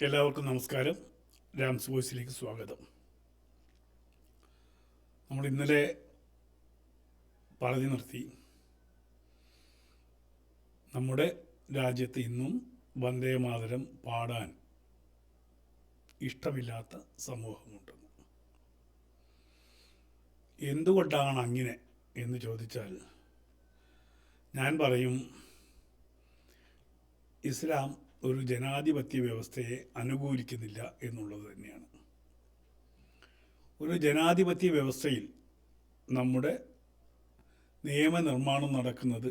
എല്ലാവർക്കും നമസ്കാരം. രാംസ് വോയ്സിലേക്ക് സ്വാഗതം. നമ്മൾ ഇന്നലെ പറഞ്ഞു നിർത്തി, നമ്മുടെ രാജ്യത്ത് ഇന്നും വന്ദേമാതരം പാടാൻ ഇഷ്ടമില്ലാത്ത സമൂഹമുണ്ടെന്ന്. എന്തുകൊണ്ടാണ് അങ്ങനെ എന്ന് ചോദിച്ചാൽ ഞാൻ പറയും, ഇസ്ലാം ഒരു ജനാധിപത്യ വ്യവസ്ഥയെ അനുകൂലിക്കുന്നില്ല എന്നുള്ളത് തന്നെയാണ്. ഒരു ജനാധിപത്യ വ്യവസ്ഥയിൽ നമ്മുടെ നിയമനിർമ്മാണം നടക്കുന്നത്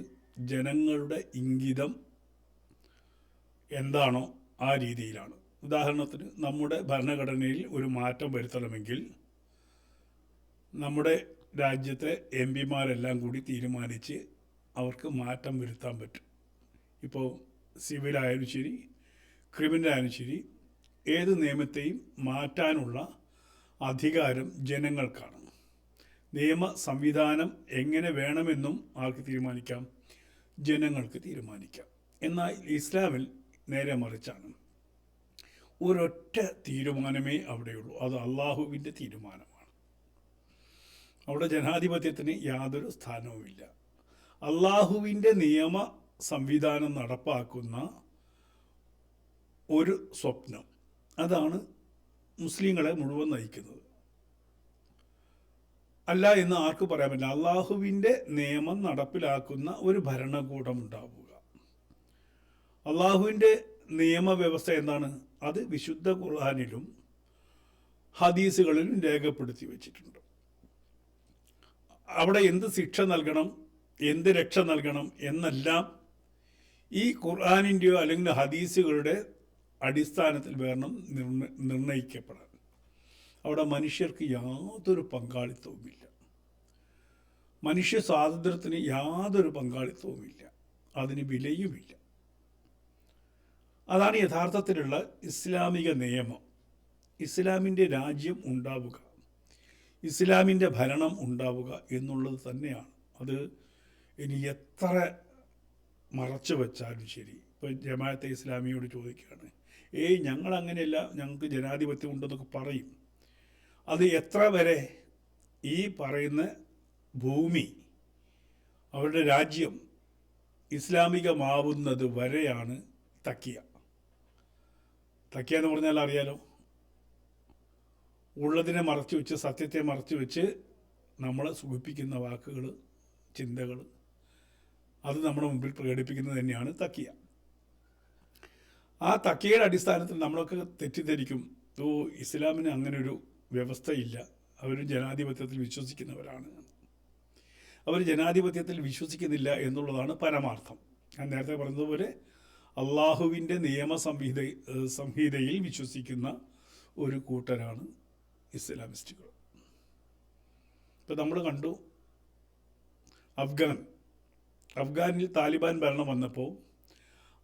ജനങ്ങളുടെ ഇംഗിതം എന്താണോ ആ രീതിയിലാണ്. ഉദാഹരണത്തിന്, നമ്മുടെ ഭരണഘടനയിൽ ഒരു മാറ്റം വരുത്തണമെങ്കിൽ നമ്മുടെ രാജ്യത്തെ എം പിമാരെല്ലാം കൂടി തീരുമാനിച്ച് അവർക്ക് മാറ്റം വരുത്താൻ പറ്റും. ഇപ്പോൾ സിവിലായാലും ശരി, ക്രിമിനലായാലും ശരി, ഏത് നിയമത്തെയും മാറ്റാനുള്ള അധികാരം ജനങ്ങൾക്കാണ്. നിയമ സംവിധാനം എങ്ങനെ വേണമെന്നും ആർക്ക് തീരുമാനിക്കാം? ജനങ്ങൾക്ക് തീരുമാനിക്കാം. എന്നാൽ ഇസ്ലാമിൽ നേരെ മറിച്ചാണ്. ഒരൊറ്റ തീരുമാനമേ അവിടെയുള്ളൂ, അത് അള്ളാഹുവിൻ്റെ തീരുമാനമാണ്. അവിടെ ജനാധിപത്യത്തിന് യാതൊരു സ്ഥാനവുമില്ല. അള്ളാഹുവിൻ്റെ നിയമ സംവിധാനം നടപ്പാക്കുന്ന ഒരു സ്വപ്നം, അതാണ് മുസ്ലിങ്ങളെ മുഴുവൻ നയിക്കുന്നത്. അല്ല എന്ന് ആർക്ക് പറയാൻ പറ്റില്ല. അള്ളാഹുവിൻ്റെ നിയമം നടപ്പിലാക്കുന്ന ഒരു ഭരണകൂടം ഉണ്ടാവുക. അള്ളാഹുവിൻ്റെ നിയമവ്യവസ്ഥ എന്താണ്? അത് വിശുദ്ധ ഖുർആനിലും ഹദീസുകളിലും രേഖപ്പെടുത്തി വച്ചിട്ടുണ്ട്. അവിടെ എന്ത് ശിക്ഷ നൽകണം, എന്ത് രക്ഷ നൽകണം എന്നെല്ലാം ഈ ഖുർആനിൻ്റെയോ അല്ലെങ്കിൽ ഹദീസുകളുടെ അടിസ്ഥാനത്തിൽ വേണം നിർണയിക്കപ്പെടാൻ. അവിടെ മനുഷ്യർക്ക് യാതൊരു പങ്കാളിത്തവുമില്ല. മനുഷ്യ സ്വാതന്ത്ര്യത്തിന് യാതൊരു പങ്കാളിത്തവുമില്ല, അതിന് വിലയുമില്ല. അതാണ് യഥാർത്ഥത്തിലുള്ള ഇസ്ലാമിക നിയമം. ഇസ്ലാമിൻ്റെ രാജ്യം ഉണ്ടാവുക, ഇസ്ലാമിൻ്റെ ഭരണം ഉണ്ടാവുക എന്നുള്ളത് തന്നെയാണ്. അത് ഇനി എത്ര മറച്ചു വച്ചാലും ശരി. ഇപ്പോൾ ജമാഅത്തെ ഇസ്ലാമിയോട് ചോദിക്കുകയാണ്, ഞങ്ങളങ്ങനെയല്ല, ഞങ്ങൾക്ക് ജനാധിപത്യം ഉണ്ടെന്നൊക്കെ പറയും. അത് എത്ര വരെ? ഈ പറയുന്ന ഭൂമി, അവരുടെ രാജ്യം ഇസ്ലാമികമാവുന്നത് വരെയാണ് തക്കിയ. തക്കിയ എന്ന് പറഞ്ഞാൽ അറിയാലോ, ഉള്ളതിനെ മറച്ചു വെച്ച്, സത്യത്തെ മറച്ചു വെച്ച് നമ്മളെ സുഖിപ്പിക്കുന്ന വാക്കുകൾ, ചിന്തകൾ, അത് നമ്മുടെ മുമ്പിൽ പ്രകടിപ്പിക്കുന്നത് തന്നെയാണ് തക്കിയ. ആ തക്കിയയുടെ അടിസ്ഥാനത്തിൽ നമ്മളൊക്കെ തെറ്റിദ്ധരിക്കും, ഇസ്ലാമിന് അങ്ങനൊരു വ്യവസ്ഥയില്ല, അവർ ജനാധിപത്യത്തിൽ വിശ്വസിക്കുന്നവരാണ്. അവർ ജനാധിപത്യത്തിൽ വിശ്വസിക്കുന്നില്ല എന്നുള്ളതാണ് പരമാർത്ഥം. ഞാൻ നേരത്തെ പറഞ്ഞതുപോലെ അള്ളാഹുവിൻ്റെ സംഹിതയിൽ വിശ്വസിക്കുന്ന ഒരു കൂട്ടരാണ് ഇസ്ലാമിസ്റ്റുകൾ. ഇപ്പം നമ്മൾ കണ്ടു, അഫ്ഗാനിൽ താലിബാൻ ഭരണം വന്നപ്പോൾ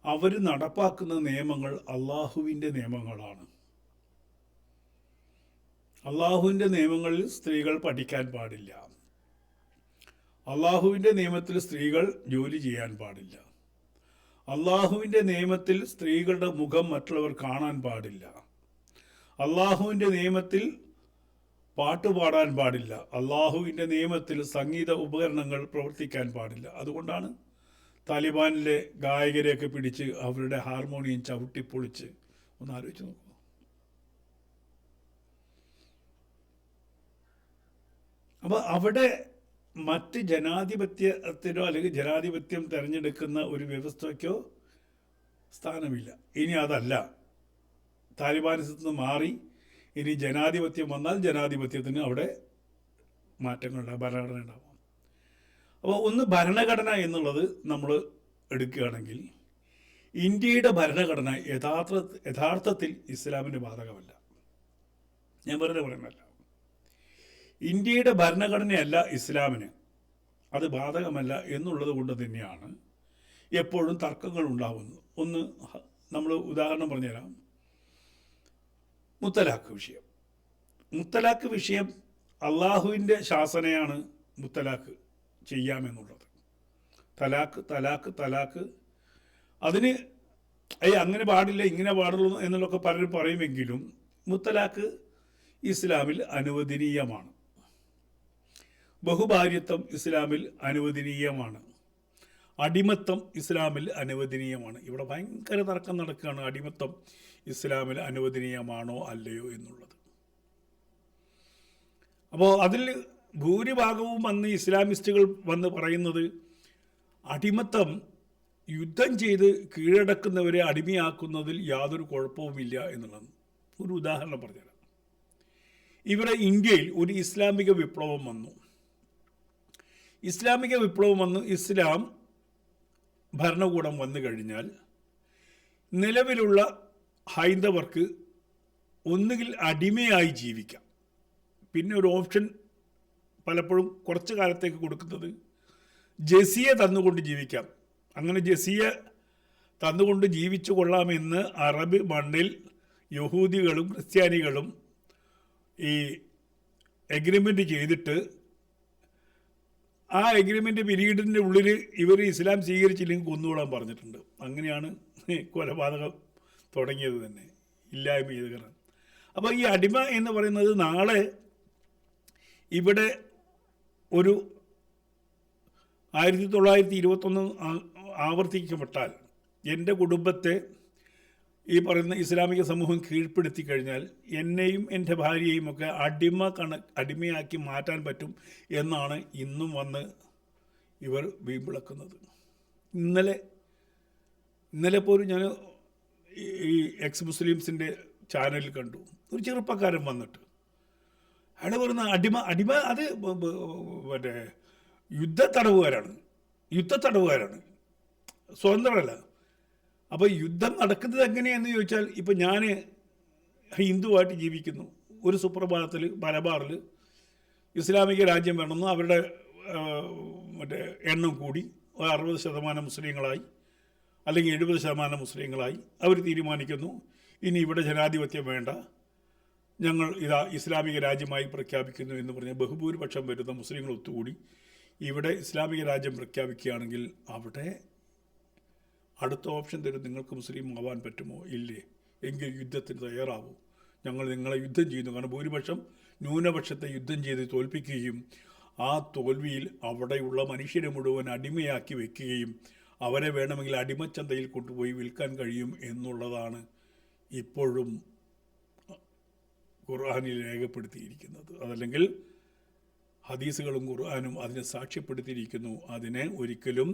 അവർ നടപ്പാക്കുന്ന നിയമങ്ങൾ അള്ളാഹുവിൻ്റെ നിയമങ്ങളാണ്. അള്ളാഹുവിൻ്റെ നിയമങ്ങളിൽ സ്ത്രീകൾ പഠിക്കാൻ പാടില്ല, അള്ളാഹുവിൻ്റെ നിയമത്തിൽ സ്ത്രീകൾ ജോലി ചെയ്യാൻ പാടില്ല, അള്ളാഹുവിൻ്റെ നിയമത്തിൽ സ്ത്രീകളുടെ മുഖം മറ്റുള്ളവർ കാണാൻ പാടില്ല, അള്ളാഹുവിൻ്റെ നിയമത്തിൽ പാട്ട് പാടാൻ പാടില്ല, അള്ളാഹുവിൻ്റെ നിയമത്തിൽ സംഗീത ഉപകരണങ്ങൾ പ്രവർത്തിക്കാൻ പാടില്ല. അതുകൊണ്ടാണ് താലിബാനിലെ ഗായകരെയൊക്കെ പിടിച്ച് അവരുടെ ഹാർമോണിയം ചവിട്ടിപ്പൊളിച്ച്, ഒന്ന് ആലോചിച്ച് നോക്കൂ. അപ്പോൾ അവിടെ മറ്റ് ജനാധിപത്യത്തിനോ അല്ലെങ്കിൽ ജനാധിപത്യം തിരഞ്ഞെടുക്കുന്ന ഒരു വ്യവസ്ഥയ്ക്കോ സ്ഥാനമില്ല. ഇനി അതല്ല, താലിബാനിസത്തിൽ നിന്ന് മാറി ഇനി ജനാധിപത്യം വന്നാൽ ജനാധിപത്യത്തിന് അവിടെ മാറ്റങ്ങളുണ്ടാകും, ഭരണഘടന ഉണ്ടാകും. അപ്പോൾ ഒന്ന് ഭരണഘടന എന്നുള്ളത് നമ്മൾ എടുക്കുകയാണെങ്കിൽ, ഇന്ത്യയുടെ ഭരണഘടന യഥാർത്ഥത്തിൽ ഇസ്ലാമിന് ബാധകമല്ല. ഞാൻ വെറുതെ പറയുന്നതല്ല. ഇന്ത്യയുടെ ഭരണഘടനയല്ല ഇസ്ലാമിന്, അത് ബാധകമല്ല എന്നുള്ളത് കൊണ്ട് തന്നെയാണ് എപ്പോഴും തർക്കങ്ങൾ ഉണ്ടാകുന്നത്. ഒന്ന് നമ്മൾ ഉദാഹരണം പറഞ്ഞുതരാം. മുത്തലാഖ് വിഷയം അള്ളാഹുവിൻ്റെ ശാസനയാണ് മുത്തലാഖ് ചെയ്യാമെന്നുള്ളത്. തലാഖ് അതിന് അങ്ങനെ പാടില്ല ഇങ്ങനെ പാടുള്ളൂ എന്നുള്ളതൊക്കെ പലരും പറയുമെങ്കിലും മുത്തലാഖ് ഇസ്ലാമിൽ അനുവദനീയമാണ്. ബഹുഭാര്യത്വം ഇസ്ലാമിൽ അനുവദനീയമാണ്. അടിമത്തം ഇസ്ലാമിൽ അനുവദനീയമാണ്. ഇവിടെ ഭയങ്കര തർക്കം നടക്കുകയാണ്, അടിമത്തം ഇസ്ലാമിൽ അനുവദനീയമാണോ അല്ലയോ എന്നുള്ളത്. അപ്പോൾ അതിൽ ഭൂരിഭാഗവും വന്ന് ഇസ്ലാമിസ്റ്റുകൾ വന്ന് പറയുന്നത് അടിമത്തം യുദ്ധം ചെയ്ത് കീഴടക്കുന്നവരെ അടിമയാക്കുന്നതിൽ യാതൊരു കുഴപ്പവുമില്ല എന്നുള്ളതാണ്. ഒരു ഉദാഹരണം പറഞ്ഞുതരാം. ഇവിടെ ഇന്ത്യയിൽ ഒരു ഇസ്ലാമിക വിപ്ലവം വന്നു. ഇസ്ലാമിക വിപ്ലവം വന്ന് ഇസ്ലാം ഭരണകൂടം വന്നു കഴിഞ്ഞാൽ നിലവിലുള്ള ഹൈന്ദവർക്ക് ഒന്നുകിൽ അടിമയായി ജീവിക്കാം, പിന്നെ ഒരു ഓപ്ഷൻ പലപ്പോഴും കുറച്ച് കാലത്തേക്ക് കൊടുക്കുന്നത് ജസിയ തന്നുകൊണ്ട് ജീവിക്കാം. അങ്ങനെ ജസിയ തന്നുകൊണ്ട് ജീവിച്ചു കൊള്ളാമെന്ന് അറബ് മണ്ണിൽ യഹൂദികളും ക്രിസ്ത്യാനികളും ഈ എഗ്രിമെൻ്റ് ചെയ്തിട്ട് ആ എഗ്രിമെൻ്റ് പീരീഡിൻ്റെ ഉള്ളിൽ ഇവർ ഇസ്ലാം സ്വീകരിച്ചില്ലെങ്കിൽ കൊന്നുകൊള്ളാൻ പറഞ്ഞിട്ടുണ്ട്. അങ്ങനെയാണ് കൊലപാതകം തുടങ്ങിയത് തന്നെ, ഇല്ലായ്മ ചെയ്ത് കാരണം. അപ്പോൾ ഈ അടിമ എന്ന് പറയുന്നത് നാളെ ഇവിടെ ഒരു 1921 ആവർത്തിക്കപ്പെട്ടാൽ എൻ്റെ കുടുംബത്തെ ഈ പറയുന്ന ഇസ്ലാമിക സമൂഹം കീഴ്പ്പെടുത്തി കഴിഞ്ഞാൽ എന്നെയും എൻ്റെ ഭാര്യയെയും ഒക്കെ അടിമയാക്കി മാറ്റാൻ പറ്റും എന്നാണ് ഇന്നും വന്ന് ഇവർ വീമ്പിളക്കുന്നത്. ഇന്നലെ പോലും ഞാൻ ഈ എക്സ് മുസ്ലിംസിൻ്റെ ചാനലിൽ കണ്ടു, ഒരു ചെറുപ്പക്കാരൻ വന്നിട്ട് അയാൾ പറയുന്ന അടിമ അത് മറ്റേ യുദ്ധത്തടവുകാരാണ്, സ്വതന്ത്രമല്ല. അപ്പോൾ യുദ്ധം നടക്കുന്നത് എങ്ങനെയാണെന്ന് ചോദിച്ചാൽ, ഇപ്പം ഞാൻ ഹിന്ദുവായിട്ട് ജീവിക്കുന്നു, ഒരു സുപ്രഭാതത്തിൽ മലബാറിൽ ഇസ്ലാമിക രാജ്യം വേണമെന്ന് അവരുടെ എണ്ണം കൂടി 60% മുസ്ലിങ്ങളായി അല്ലെങ്കിൽ 70% മുസ്ലിങ്ങളായി അവർ തീരുമാനിക്കുന്നു ഇനി ഇവിടെ ജനാധിപത്യം വേണ്ട, ഞങ്ങൾ ഇസ്ലാമിക രാജ്യമായി പ്രഖ്യാപിക്കുന്നു എന്ന് പറഞ്ഞ് ബഹുഭൂരിപക്ഷം വരുന്ന മുസ്ലിങ്ങൾ ഒത്തുകൂടി ഇവിടെ ഇസ്ലാമിക രാജ്യം പ്രഖ്യാപിക്കുകയാണെങ്കിൽ അവിടെ അടുത്ത ഓപ്ഷൻ തരും, നിങ്ങൾക്ക് മുസ്ലിം ആവാൻ പറ്റുമോ? ഇല്ലേ, എങ്കിൽ യുദ്ധത്തിന് തയ്യാറാവൂ, ഞങ്ങൾ നിങ്ങളെ യുദ്ധം ചെയ്യുന്നു. കാരണം ഭൂരിപക്ഷം ന്യൂനപക്ഷത്തെ യുദ്ധം ചെയ്ത് തോൽപ്പിക്കുകയും ആ തോൽവിയിൽ അവിടെയുള്ള മനുഷ്യരെ മുഴുവൻ അടിമയാക്കി വയ്ക്കുകയും അവരെ വേണമെങ്കിൽ അടിമച്ചന്തയിൽ കൊണ്ടുപോയി വിൽക്കാൻ കഴിയും എന്നുള്ളതാണ് ഇപ്പോഴും ഖുർആനിൽ രേഖപ്പെടുത്തിയിരിക്കുന്നത്. അതല്ലെങ്കിൽ ഹദീസുകളും ഖുർആനും അതിനെ സാക്ഷ്യപ്പെടുത്തിയിരിക്കുന്നു. അതിനെ ഒരിക്കലും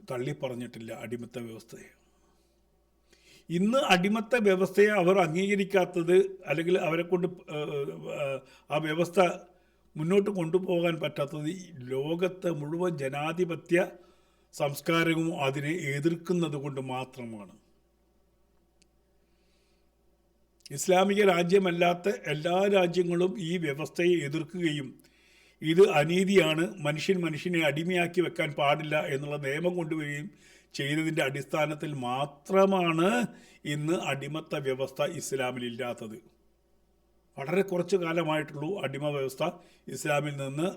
തള്ളിപ്പറഞ്ഞിട്ടില്ല അടിമത്ത വ്യവസ്ഥയെ. ഇന്ന് അടിമത്ത വ്യവസ്ഥയെ അവർ അംഗീകരിക്കാത്തത്, അല്ലെങ്കിൽ അവരെ കൊണ്ട് ആ വ്യവസ്ഥ മുന്നോട്ട് കൊണ്ടുപോകാൻ പറ്റാത്തത് ലോകത്തെ മുഴുവൻ ജനാധിപത്യ സംസ്കാരവും അതിനെ എതിർക്കുന്നത് കൊണ്ട് മാത്രമാണ്. ഇസ്ലാമിക രാജ്യമല്ലാത്ത എല്ലാ രാജ്യങ്ങളും ഈ വ്യവസ്ഥയെ എതിർക്കുകയും ഇത് അനീതിയാണ്, മനുഷ്യനെ അടിമയാക്കി വെക്കാൻ പാടില്ല എന്നുള്ള നിയമം കൊണ്ടുവരികയും ചെയ്തതിൻ്റെ അടിസ്ഥാനത്തിൽ മാത്രമാണ് ഇന്ന് അടിമത്ത വ്യവസ്ഥ ഇസ്ലാമിലില്ലാത്തത്. വളരെ കുറച്ച് കാലമായിട്ടുള്ളൂ അടിമ വ്യവസ്ഥ ഇസ്ലാമിൽ നിന്ന്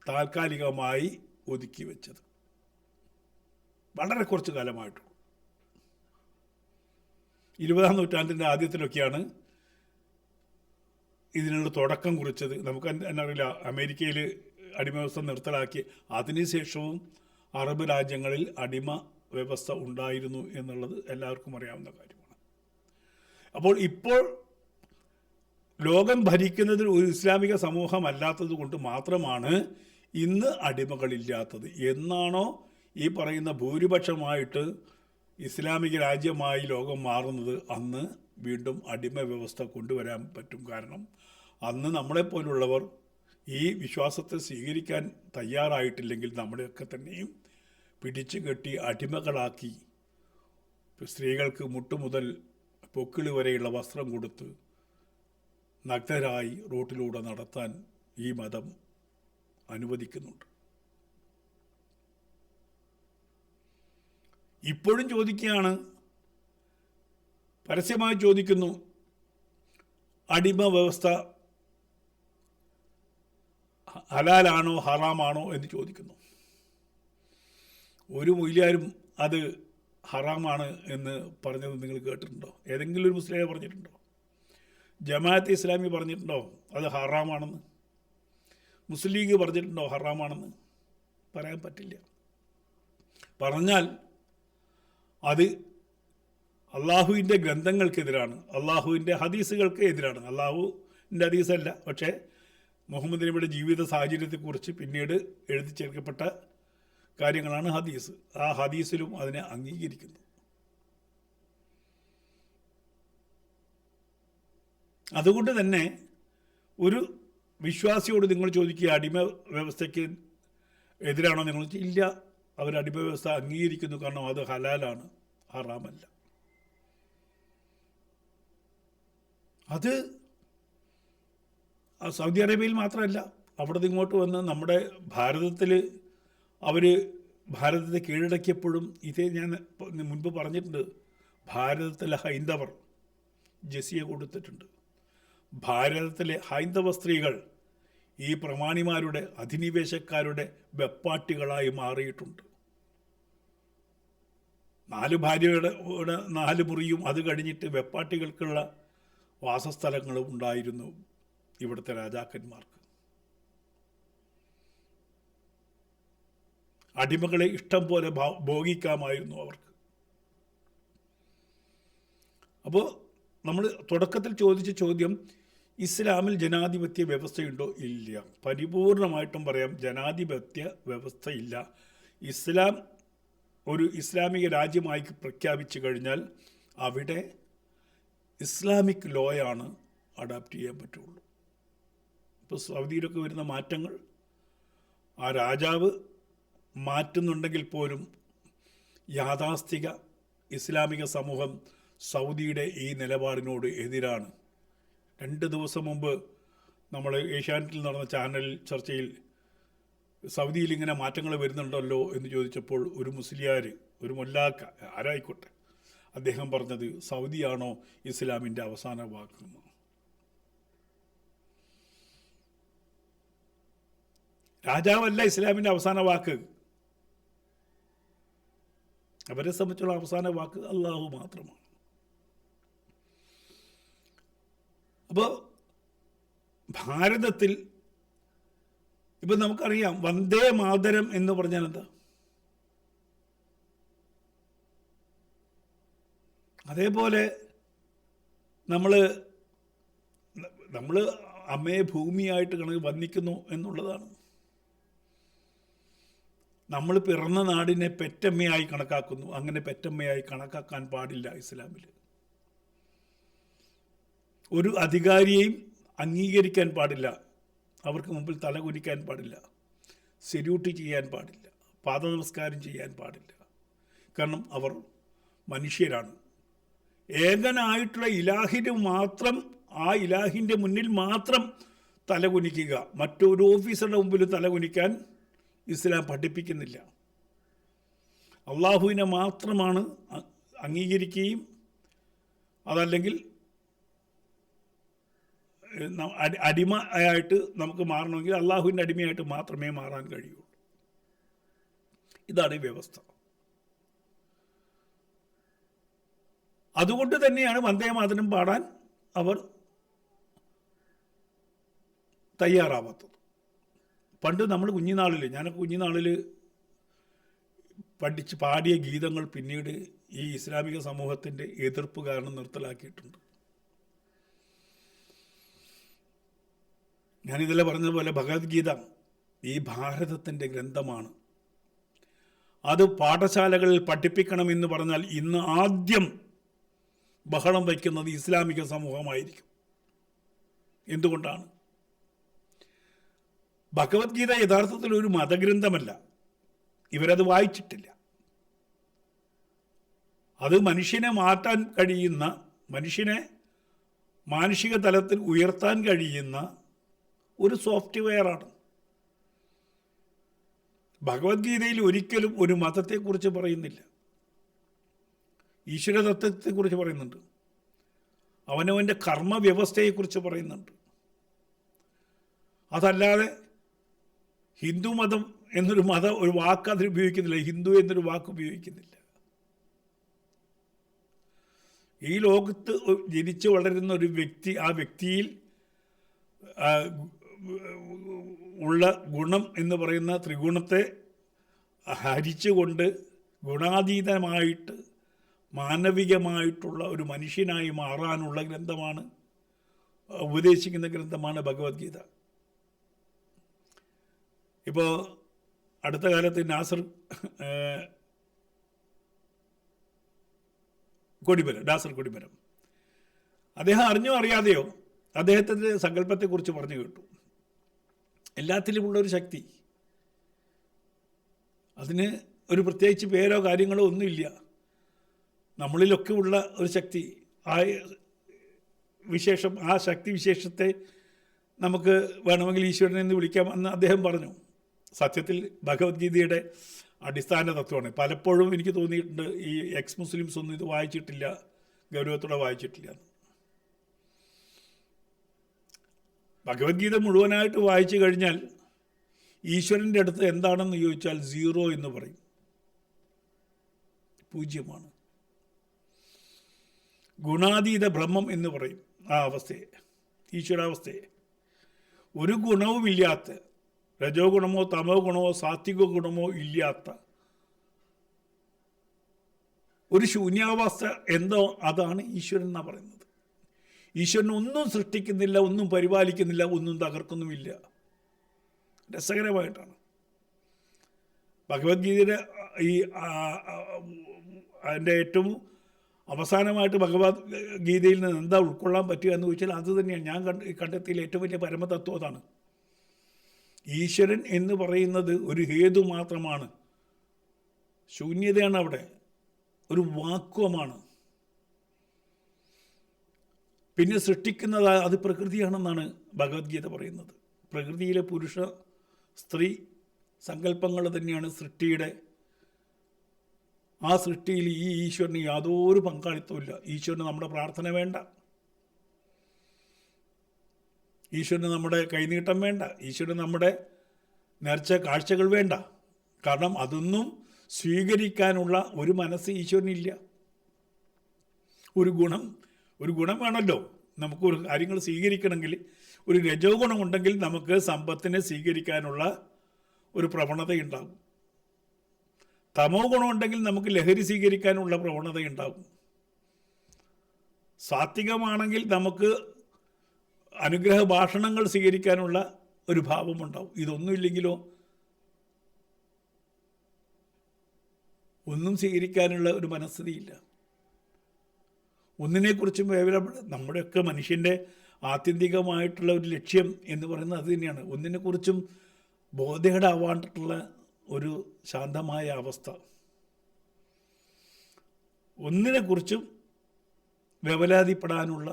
താൽക്കാലികമായി ഒതുക്കി വെച്ചത്. വളരെ കുറച്ച് കാലമായിട്ടുള്ളൂ. 20-ാം നൂറ്റാണ്ടിൻ്റെ ആദ്യത്തിലൊക്കെയാണ് ഇതിനുള്ള തുടക്കം കുറിച്ചത്. നമുക്ക് എന്നറിയില്ല, അമേരിക്കയിൽ അടിമ വ്യവസ്ഥ നിർത്തലാക്കി അതിനുശേഷവും അറബ് രാജ്യങ്ങളിൽ അടിമ വ്യവസ്ഥ ഉണ്ടായിരുന്നു എന്നുള്ളത് എല്ലാവർക്കും അറിയാവുന്ന കാര്യമാണ്. അപ്പോൾ ഇപ്പോൾ ലോകം ഭരിക്കുന്നതിൽ ഒരു ഇസ്ലാമിക സമൂഹമല്ലാത്തത് കൊണ്ട് മാത്രമാണ് ഇന്ന് അടിമകളില്ലാത്തത്. എന്നാണോ ഈ പറയുന്ന ഭൂരിപക്ഷമായിട്ട് ഇസ്ലാമിക രാജ്യമായി ലോകം മാറുന്നത്, അന്ന് വീണ്ടും അടിമ വ്യവസ്ഥ കൊണ്ടുവരാൻ പറ്റും. കാരണം അന്ന് നമ്മളെപ്പോലുള്ളവർ ഈ വിശ്വാസത്തെ സ്വീകരിക്കാൻ തയ്യാറായിട്ടില്ലെങ്കിൽ നമ്മളെയൊക്കെ തന്നെയും പിടിച്ചു കെട്ടി അടിമകളാക്കി സ്ത്രീകൾക്ക് മുട്ടുമുതൽ പൊക്കിളി വരെയുള്ള വസ്ത്രം കൊടുത്ത് നഗ്നരായി റോട്ടിലൂടെ നടത്താൻ ഈ മതം അനുവദിക്കുന്നുണ്ട്. ഇപ്പോഴും ചോദിക്കുകയാണ്, പരസ്യമായി ചോദിക്കുന്നു, അടിമ വ്യവസ്ഥ ഹലാലാണോ ഹറാമാണോ എന്ന് ചോദിക്കുന്നു. ഒരു മൂല്യാരും അത് ഹറാമാണ് എന്ന് പറഞ്ഞത് നിങ്ങൾ കേട്ടിട്ടുണ്ടോ? ഏതെങ്കിലും ഒരു മുസ്ലിം പറഞ്ഞിട്ടുണ്ടോ? ജമാഅത്തെ ഇസ്ലാമി പറഞ്ഞിട്ടുണ്ടോ അത് ഹറാമാണെന്ന്? മുസ്ലിം ലീഗ് പറഞ്ഞിട്ടുണ്ടോ ഹറാമാണെന്ന്? പറയാൻ പറ്റില്ല. പറഞ്ഞാൽ അത് അള്ളാഹുവിൻ്റെ ഗ്രന്ഥങ്ങൾക്കെതിരാണ്, അള്ളാഹുവിൻ്റെ ഹദീസുകൾക്ക് എതിരാണ്. അള്ളാഹുവിൻ്റെ ഹദീസല്ല, പക്ഷേ മുഹമ്മദ് നബിയുടെ ജീവിത സാഹചര്യത്തെക്കുറിച്ച് പിന്നീട് എഴുതി ചേർക്കപ്പെട്ട കാര്യങ്ങളാണ് ഹദീസ്. ആ ഹദീസിലും അതിനെ അംഗീകരിക്കുന്നു. അതുകൊണ്ട് തന്നെ ഒരു വിശ്വാസിയോട് നിങ്ങൾ ചോദിക്കുക അടിമ വ്യവസ്ഥയ്ക്ക് എതിരാണോ? നിങ്ങൾ ഇല്ല, അവർ അടിമ വ്യവസ്ഥ അംഗീകരിക്കുന്നു, കാരണം അത് ഹലാലാണ്, ഹറാമല്ല. അത് സൗദി അറേബ്യയിൽ മാത്രമല്ല, അവിടെ നിന്ന് ഇങ്ങോട്ട് വന്ന് നമ്മുടെ ഭാരതത്തിൽ അവർ ഭാരതത്തെ കീഴടക്കിയപ്പോഴും ഇതേ ഞാൻ മുൻപ് പറഞ്ഞിട്ടുണ്ട്. ഭാരതത്തിലെ ഹൈന്ദവർ ജസിയ കൊടുത്തിട്ടുണ്ട്. ഭാരതത്തിലെ ഹൈന്ദവ സ്ത്രീകൾ ഈ പ്രമാണിമാരുടെ അധിനിവേശക്കാരുടെ വെപ്പാട്ടികളായി മാറിയിട്ടുണ്ട്. 4 ഭാര്യയുടെ 4 മുറിയും അത് കഴിഞ്ഞിട്ട് വെപ്പാട്ടികൾക്കുള്ള വാസസ്ഥലങ്ങളും ഉണ്ടായിരുന്നു ഇവിടുത്തെ രാജാക്കന്മാർക്ക്. അടിമകളെ ഇഷ്ടം പോലെ ഭോഗിക്കാമായിരുന്നു അവർക്ക്. അപ്പോൾ നമ്മൾ തുടക്കത്തിൽ ചോദിച്ച ചോദ്യം, ഇസ്ലാമിൽ ജനാധിപത്യ വ്യവസ്ഥയുണ്ടോ? ഇല്ല. പരിപൂർണമായിട്ടും പറയാം, ജനാധിപത്യ വ്യവസ്ഥയില്ല. ഇസ്ലാം ഒരു ഇസ്ലാമിക രാജ്യമായി പ്രഖ്യാപിച്ചു കഴിഞ്ഞാൽ അവിടെ ഇസ്ലാമിക് ലോയാണ് അഡാപ്റ്റ് ചെയ്യാൻ പറ്റുള്ളൂ. ഇപ്പോൾ സൗദിയിലൊക്കെ വരുന്ന മാറ്റങ്ങൾ ആ രാജാവ് മാറ്റുന്നുണ്ടെങ്കിൽ പോലും യാഥാസ്ഥിക ഇസ്ലാമിക സമൂഹം സൗദിയുടെ ഈ നിലപാടിനോട് എതിരാണ്. 2 ദിവസം മുമ്പ് നമ്മൾ ഏഷ്യാനെറ്റിൽ നടന്ന ചാനൽ ചർച്ചയിൽ സൗദിയിൽ ഇങ്ങനെ മാറ്റങ്ങൾ വരുന്നുണ്ടല്ലോ എന്ന് ചോദിച്ചപ്പോൾ ഒരു മുസ്ലിയാർ, ഒരു മൊല്ലാക്ക, ആരായിക്കോട്ടെ, അദ്ദേഹം പറഞ്ഞത് സൗദിയാണോ ഇസ്ലാമിൻ്റെ അവസാന വാക്കെന്ന്. രാജാവല്ല ഇസ്ലാമിൻ്റെ അവസാന വാക്ക്. അവരെ സംബന്ധിച്ചുള്ള അവസാന വാക്ക് അള്ളാഹു മാത്രമാണ്. അപ്പോൾ ഭാരതത്തിൽ ഇപ്പം നമുക്കറിയാം, വന്ദേ മാതരം എന്ന് പറഞ്ഞാൽ എന്താ? അതേപോലെ നമ്മൾ അമ്മയെ ഭൂമിയായിട്ട് വന്ദിക്കുന്നു എന്നുള്ളതാണ്. നമ്മൾ പിറന്ന നാടിനെ പെറ്റമ്മയായി കണക്കാക്കുന്നു. അങ്ങനെ പെറ്റമ്മയായി കണക്കാക്കാൻ പാടില്ല ഇസ്ലാമിൽ. ഒരു അധികാരിയെയും അംഗീകരിക്കാൻ പാടില്ല, അവർക്ക് മുമ്പിൽ തലകുനിക്കാൻ പാടില്ല, സെല്യൂട്ട് ചെയ്യാൻ പാടില്ല, പാദനമസ്കാരം ചെയ്യാൻ പാടില്ല. കാരണം അവർ മനുഷ്യരാണ്. ഏകനായിട്ടുള്ള ഇലാഹിന് മാത്രം, ആ ഇലാഹിൻ്റെ മുന്നിൽ മാത്രം തലകുനിക്കുക, മറ്റൊരു ഓഫീസറുടെ മുമ്പിൽ തലകുനിക്കാൻ ഇസ്ലാം പഠിപ്പിക്കുന്നില്ല. അള്ളാഹുവിനെ മാത്രമാണ് അംഗീകരിക്കുകയും അതല്ലെങ്കിൽ അടിമയായിട്ട് നമുക്ക് മാറണമെങ്കിൽ അള്ളാഹുവിൻ്റെ അടിമയായിട്ട് മാത്രമേ മാറാൻ കഴിയുള്ളൂ. ഇതാണ് ഈ വ്യവസ്ഥ. അതുകൊണ്ട് തന്നെയാണ് വന്ദേ മാതരം പാടാൻ അവർ തയ്യാറാവാത്തത്. പണ്ട് നമ്മൾ ഞാനൊക്കെ കുഞ്ഞുനാളിൽ പാടിയ ഗീതങ്ങൾ പിന്നീട് ഈ ഇസ്ലാമിക സമൂഹത്തിൻ്റെ എതിർപ്പ് കാരണം നിർത്തലാക്കിയിട്ടുണ്ട്. ഞാനിതെല്ലാം പറഞ്ഞതുപോലെ ഭഗവത്ഗീത ഈ ഭാരതത്തിൻ്റെ ഗ്രന്ഥമാണ്. അത് പാഠശാലകളിൽ പഠിപ്പിക്കണമെന്ന് പറഞ്ഞാൽ ഇന്ന് ആദ്യം ബഹളം വയ്ക്കുന്നത് ഇസ്ലാമിക സമൂഹമായിരിക്കും. എന്തുകൊണ്ടാണ്? ഭഗവത്ഗീത യഥാർത്ഥത്തിൽ ഒരു മതഗ്രന്ഥമല്ല. ഇവരത് വായിച്ചിട്ടില്ല. അത് മനുഷ്യനെ മാറ്റാൻ കഴിയുന്ന, മനുഷ്യനെ മാനുഷിക തലത്തിൽ ഉയർത്താൻ കഴിയുന്ന ഒരു സോഫ്റ്റ്വെയറാണ്. ഭഗവത്ഗീതയിൽ ഒരിക്കലും ഒരു മതത്തെക്കുറിച്ച് പറയുന്നില്ല. ഈശ്വരതത്വത്തെക്കുറിച്ച് പറയുന്നുണ്ട്, അവനവൻ്റെ കർമ്മവ്യവസ്ഥയെക്കുറിച്ച് പറയുന്നുണ്ട്. അതല്ലാതെ ഹിന്ദു മതം ഒരു വാക്ക് അതിൽ ഉപയോഗിക്കുന്നില്ല, ഹിന്ദു എന്നൊരു വാക്ക് ഉപയോഗിക്കുന്നില്ല. ഈ ലോകത്ത് ജനിച്ചു വളരുന്ന ഒരു വ്യക്തി, ആ വ്യക്തിയിൽ ഉള്ള ഗുണം എന്ന് പറയുന്ന ത്രിഗുണത്തെ ഹരിച്ചുകൊണ്ട് ഗുണാതീതമായിട്ട് മാനവികമായിട്ടുള്ള ഒരു മനുഷ്യനായി മാറാനുള്ള ഗ്രന്ഥമാണ്, ഉപദേശിക്കുന്ന ഗ്രന്ഥമാണ് ഭഗവത്ഗീത. ഇപ്പോൾ അടുത്ത കാലത്ത് നാസർ കൊടിമരം അദ്ദേഹം അറിഞ്ഞോ അറിയാതെയോ അദ്ദേഹത്തിൻ്റെ സങ്കല്പത്തെക്കുറിച്ച് പറഞ്ഞു കേട്ടു. എല്ലാത്തിലുമുള്ളൊരു ശക്തി, അതിന് ഒരു പ്രത്യേകിച്ച് പേരോ കാര്യങ്ങളോ ഒന്നുമില്ല, നമ്മളിലൊക്കെ ഉള്ള ഒരു ശക്തി. ആ വിശേഷം, ആ ശക്തി വിശേഷത്തെ നമുക്ക് വേണമെങ്കിൽ ഈശ്വരനെ എന്ന് വിളിക്കാമെന്ന് അദ്ദേഹം പറഞ്ഞു. സത്യത്തിൽ ഭഗവത്ഗീതയുടെ അടിസ്ഥാന തത്വമാണ്. പലപ്പോഴും എനിക്ക് തോന്നിയിട്ടുണ്ട് ഈ എക്സ് മുസ്ലിംസ് ഒന്നും ഇത് വായിച്ചിട്ടില്ല, ഗൗരവത്തോടെ വായിച്ചിട്ടില്ല. ഭഗവത്ഗീത മുഴുവനായിട്ട് വായിച്ചു കഴിഞ്ഞാൽ ഈശ്വരൻ്റെ അടുത്ത് എന്താണെന്ന് ചോദിച്ചാൽ 0 എന്ന് പറയും, 0. ഗുണാതീത ബ്രഹ്മം എന്ന് പറയും ആ അവസ്ഥയെ, ഈശ്വരാവസ്ഥയെ. ഒരു ഗുണവുമില്ലാത്ത, രജോ ഗുണമോ തമോ ഗുണമോ സാത്വിക ഗുണമോ ഇല്ലാത്ത ഒരു ശൂന്യാവസ്ഥ എന്തോ അതാണ് ഈശ്വരൻ എന്നാണ് പറയുന്നത്. ഈശ്വരൻ ഒന്നും സൃഷ്ടിക്കുന്നില്ല, ഒന്നും പരിപാലിക്കുന്നില്ല, ഒന്നും തകർക്കുന്നുമില്ല. രസകരമായിട്ടാണ് ഭഗവത്ഗീതയുടെ ഈ അതിൻ്റെ ഏറ്റവും അവസാനമായിട്ട് ഭഗവത്ഗീതയിൽ നിന്ന് എന്താ ഉൾക്കൊള്ളാൻ പറ്റുക എന്ന് ചോദിച്ചാൽ അത് തന്നെയാണ് ഞാൻ കണ്ടെത്തിയ ഏറ്റവും വലിയ പരമതത്വം. അതാണ് ഈശ്വരൻ എന്ന് പറയുന്നത് ഒരു ഹേതു മാത്രമാണ്, ശൂന്യതയാണ് അവിടെ, ഒരു വാക്വമാണ്. പിന്നെ സൃഷ്ടിക്കുന്നത് അത് പ്രകൃതിയാണെന്നാണ് ഭഗവത്ഗീത പറയുന്നത്. പ്രകൃതിയിലെ പുരുഷ സ്ത്രീ സങ്കല്പങ്ങൾ തന്നെയാണ് സൃഷ്ടിയുടെ. ആ സൃഷ്ടിയിൽ ഈ ഈശ്വരന് യാതൊരു പങ്കാളിത്തമില്ല. ഈശ്വരന് നമ്മുടെ പ്രാർത്ഥന വേണ്ട, ഈശ്വരന് നമ്മുടെ കൈനീട്ടം വേണ്ട, ഈശ്വരന് നമ്മുടെ നേർച്ച കാഴ്ചകൾ വേണ്ട. കാരണം അതൊന്നും സ്വീകരിക്കാനുള്ള ഒരു മനസ്സ് ഈശ്വരനില്ല. ഒരു ഗുണം വേണമല്ലോ നമുക്ക് ഒരു കാര്യങ്ങൾ സ്വീകരിക്കണമെങ്കിൽ. ഒരു രജോ ഗുണമുണ്ടെങ്കിൽ നമുക്ക് സമ്പത്തിനെ സ്വീകരിക്കാനുള്ള ഒരു പ്രവണതയുണ്ടാകും. തമോ ഗുണമുണ്ടെങ്കിൽ നമുക്ക് ലഹരി സ്വീകരിക്കാനുള്ള പ്രവണതയുണ്ടാകും. സാത്വികമാണെങ്കിൽ നമുക്ക് അനുഗ്രഹ ഭാഷണങ്ങൾ സ്വീകരിക്കാനുള്ള ഒരു ഭാവമുണ്ടാവും. ഇതൊന്നുമില്ലെങ്കിലോ ഒന്നും സ്വീകരിക്കാനുള്ള ഒരു മനസ്ഥിതിയില്ല. ഒന്നിനെക്കുറിച്ചും നമ്മുടെയൊക്കെ മനുഷ്യൻ്റെ ആത്യന്തികമായിട്ടുള്ള ഒരു ലക്ഷ്യം എന്ന് പറയുന്നത് അത് തന്നെയാണ്. ഒന്നിനെക്കുറിച്ചും ബോധേടാവാണ്ടിട്ടുള്ള ഒരു ശാന്തമായ അവസ്ഥ, ഒന്നിനെക്കുറിച്ചും വേവലാതിപ്പെടാനുള്ള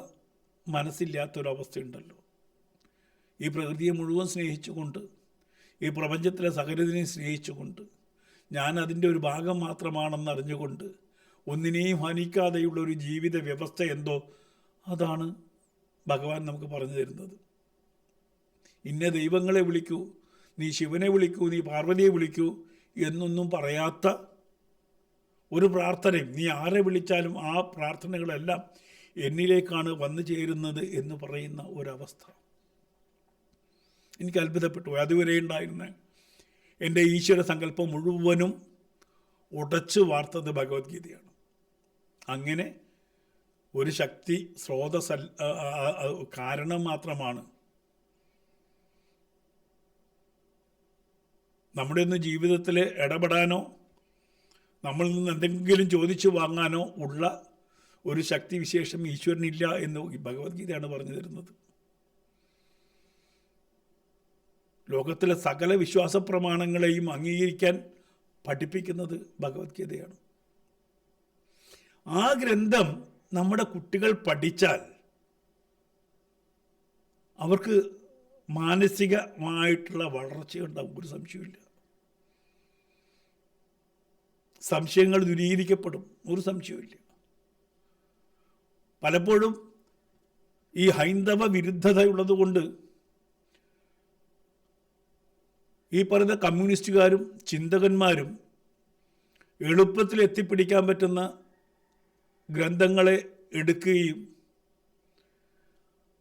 മനസ്സില്ലാത്തൊരവസ്ഥയുണ്ടല്ലോ. ഈ പ്രകൃതിയെ മുഴുവൻ സ്നേഹിച്ചുകൊണ്ട്, ഈ പ്രപഞ്ചത്തിലെ സകലതിനെയും സ്നേഹിച്ചുകൊണ്ട്, ഞാൻ അതിൻ്റെ ഒരു ഭാഗം മാത്രമാണെന്ന് അറിഞ്ഞുകൊണ്ട് ഒന്നിനെയും ഹനിക്കാതെയുള്ള ഒരു ജീവിത വ്യവസ്ഥ എന്തോ അതാണ് ഭഗവാൻ നമുക്ക് പറഞ്ഞു തരുന്നത്. ഇന്ന ദൈവങ്ങളെ വിളിക്കൂ, നീ ശിവനെ വിളിക്കൂ, നീ പാർവതിയെ വിളിക്കൂ എന്നൊന്നും പറയാത്ത ഒരു പ്രാർത്ഥനയും, നീ ആരെ വിളിച്ചാലും ആ പ്രാർത്ഥനകളെല്ലാം എന്നിലേക്കാണ് വന്നു ചേരുന്നത് എന്ന് പറയുന്ന ഒരവസ്ഥ എനിക്ക് അത്ഭുതപ്പെട്ടു. അതുവരെ ഉണ്ടായിരുന്ന എൻ്റെ ഈശ്വര സങ്കല്പം മുഴുവനും ഉടച്ചു വാർത്തത് ഭഗവത്ഗീതയാണ്. അങ്ങനെ ഒരു ശക്തി സ്രോതസ് കാരണം മാത്രമാണ് നമ്മുടെ ഒന്നും ജീവിതത്തിൽ ഇടപെടാനോ നമ്മളിൽ നിന്ന് എന്തെങ്കിലും ചോദിച്ചു വാങ്ങാനോ ഉള്ള ഒരു ശക്തിവിശേഷം ഈശ്വരനില്ല എന്ന് ഭഗവത്ഗീതയാണ് പറഞ്ഞു തരുന്നത്. ലോകത്തിലെ സകല വിശ്വാസ പ്രമാണങ്ങളെയും അംഗീകരിക്കാൻ പഠിപ്പിക്കുന്നത് ഭഗവത്ഗീതയാണ്. ആ ഗ്രന്ഥം നമ്മുടെ കുട്ടികൾ പഠിച്ചാൽ അവർക്ക് മാനസികമായിട്ടുള്ള വളർച്ചയുണ്ടാവും, ഒരു സംശയമില്ല. സംശയങ്ങൾ ദൂരീകരിക്കപ്പെടും, ഒരു സംശയമില്ല. പലപ്പോഴും ഈ ഹൈന്ദവ വിരുദ്ധതയുള്ളത് കൊണ്ട് ഈ പറയുന്ന കമ്മ്യൂണിസ്റ്റുകാരും ചിന്തകന്മാരും എളുപ്പത്തിൽ എത്തിപ്പിടിക്കാൻ പറ്റുന്ന ഗ്രന്ഥങ്ങളെ എടുക്കുകയും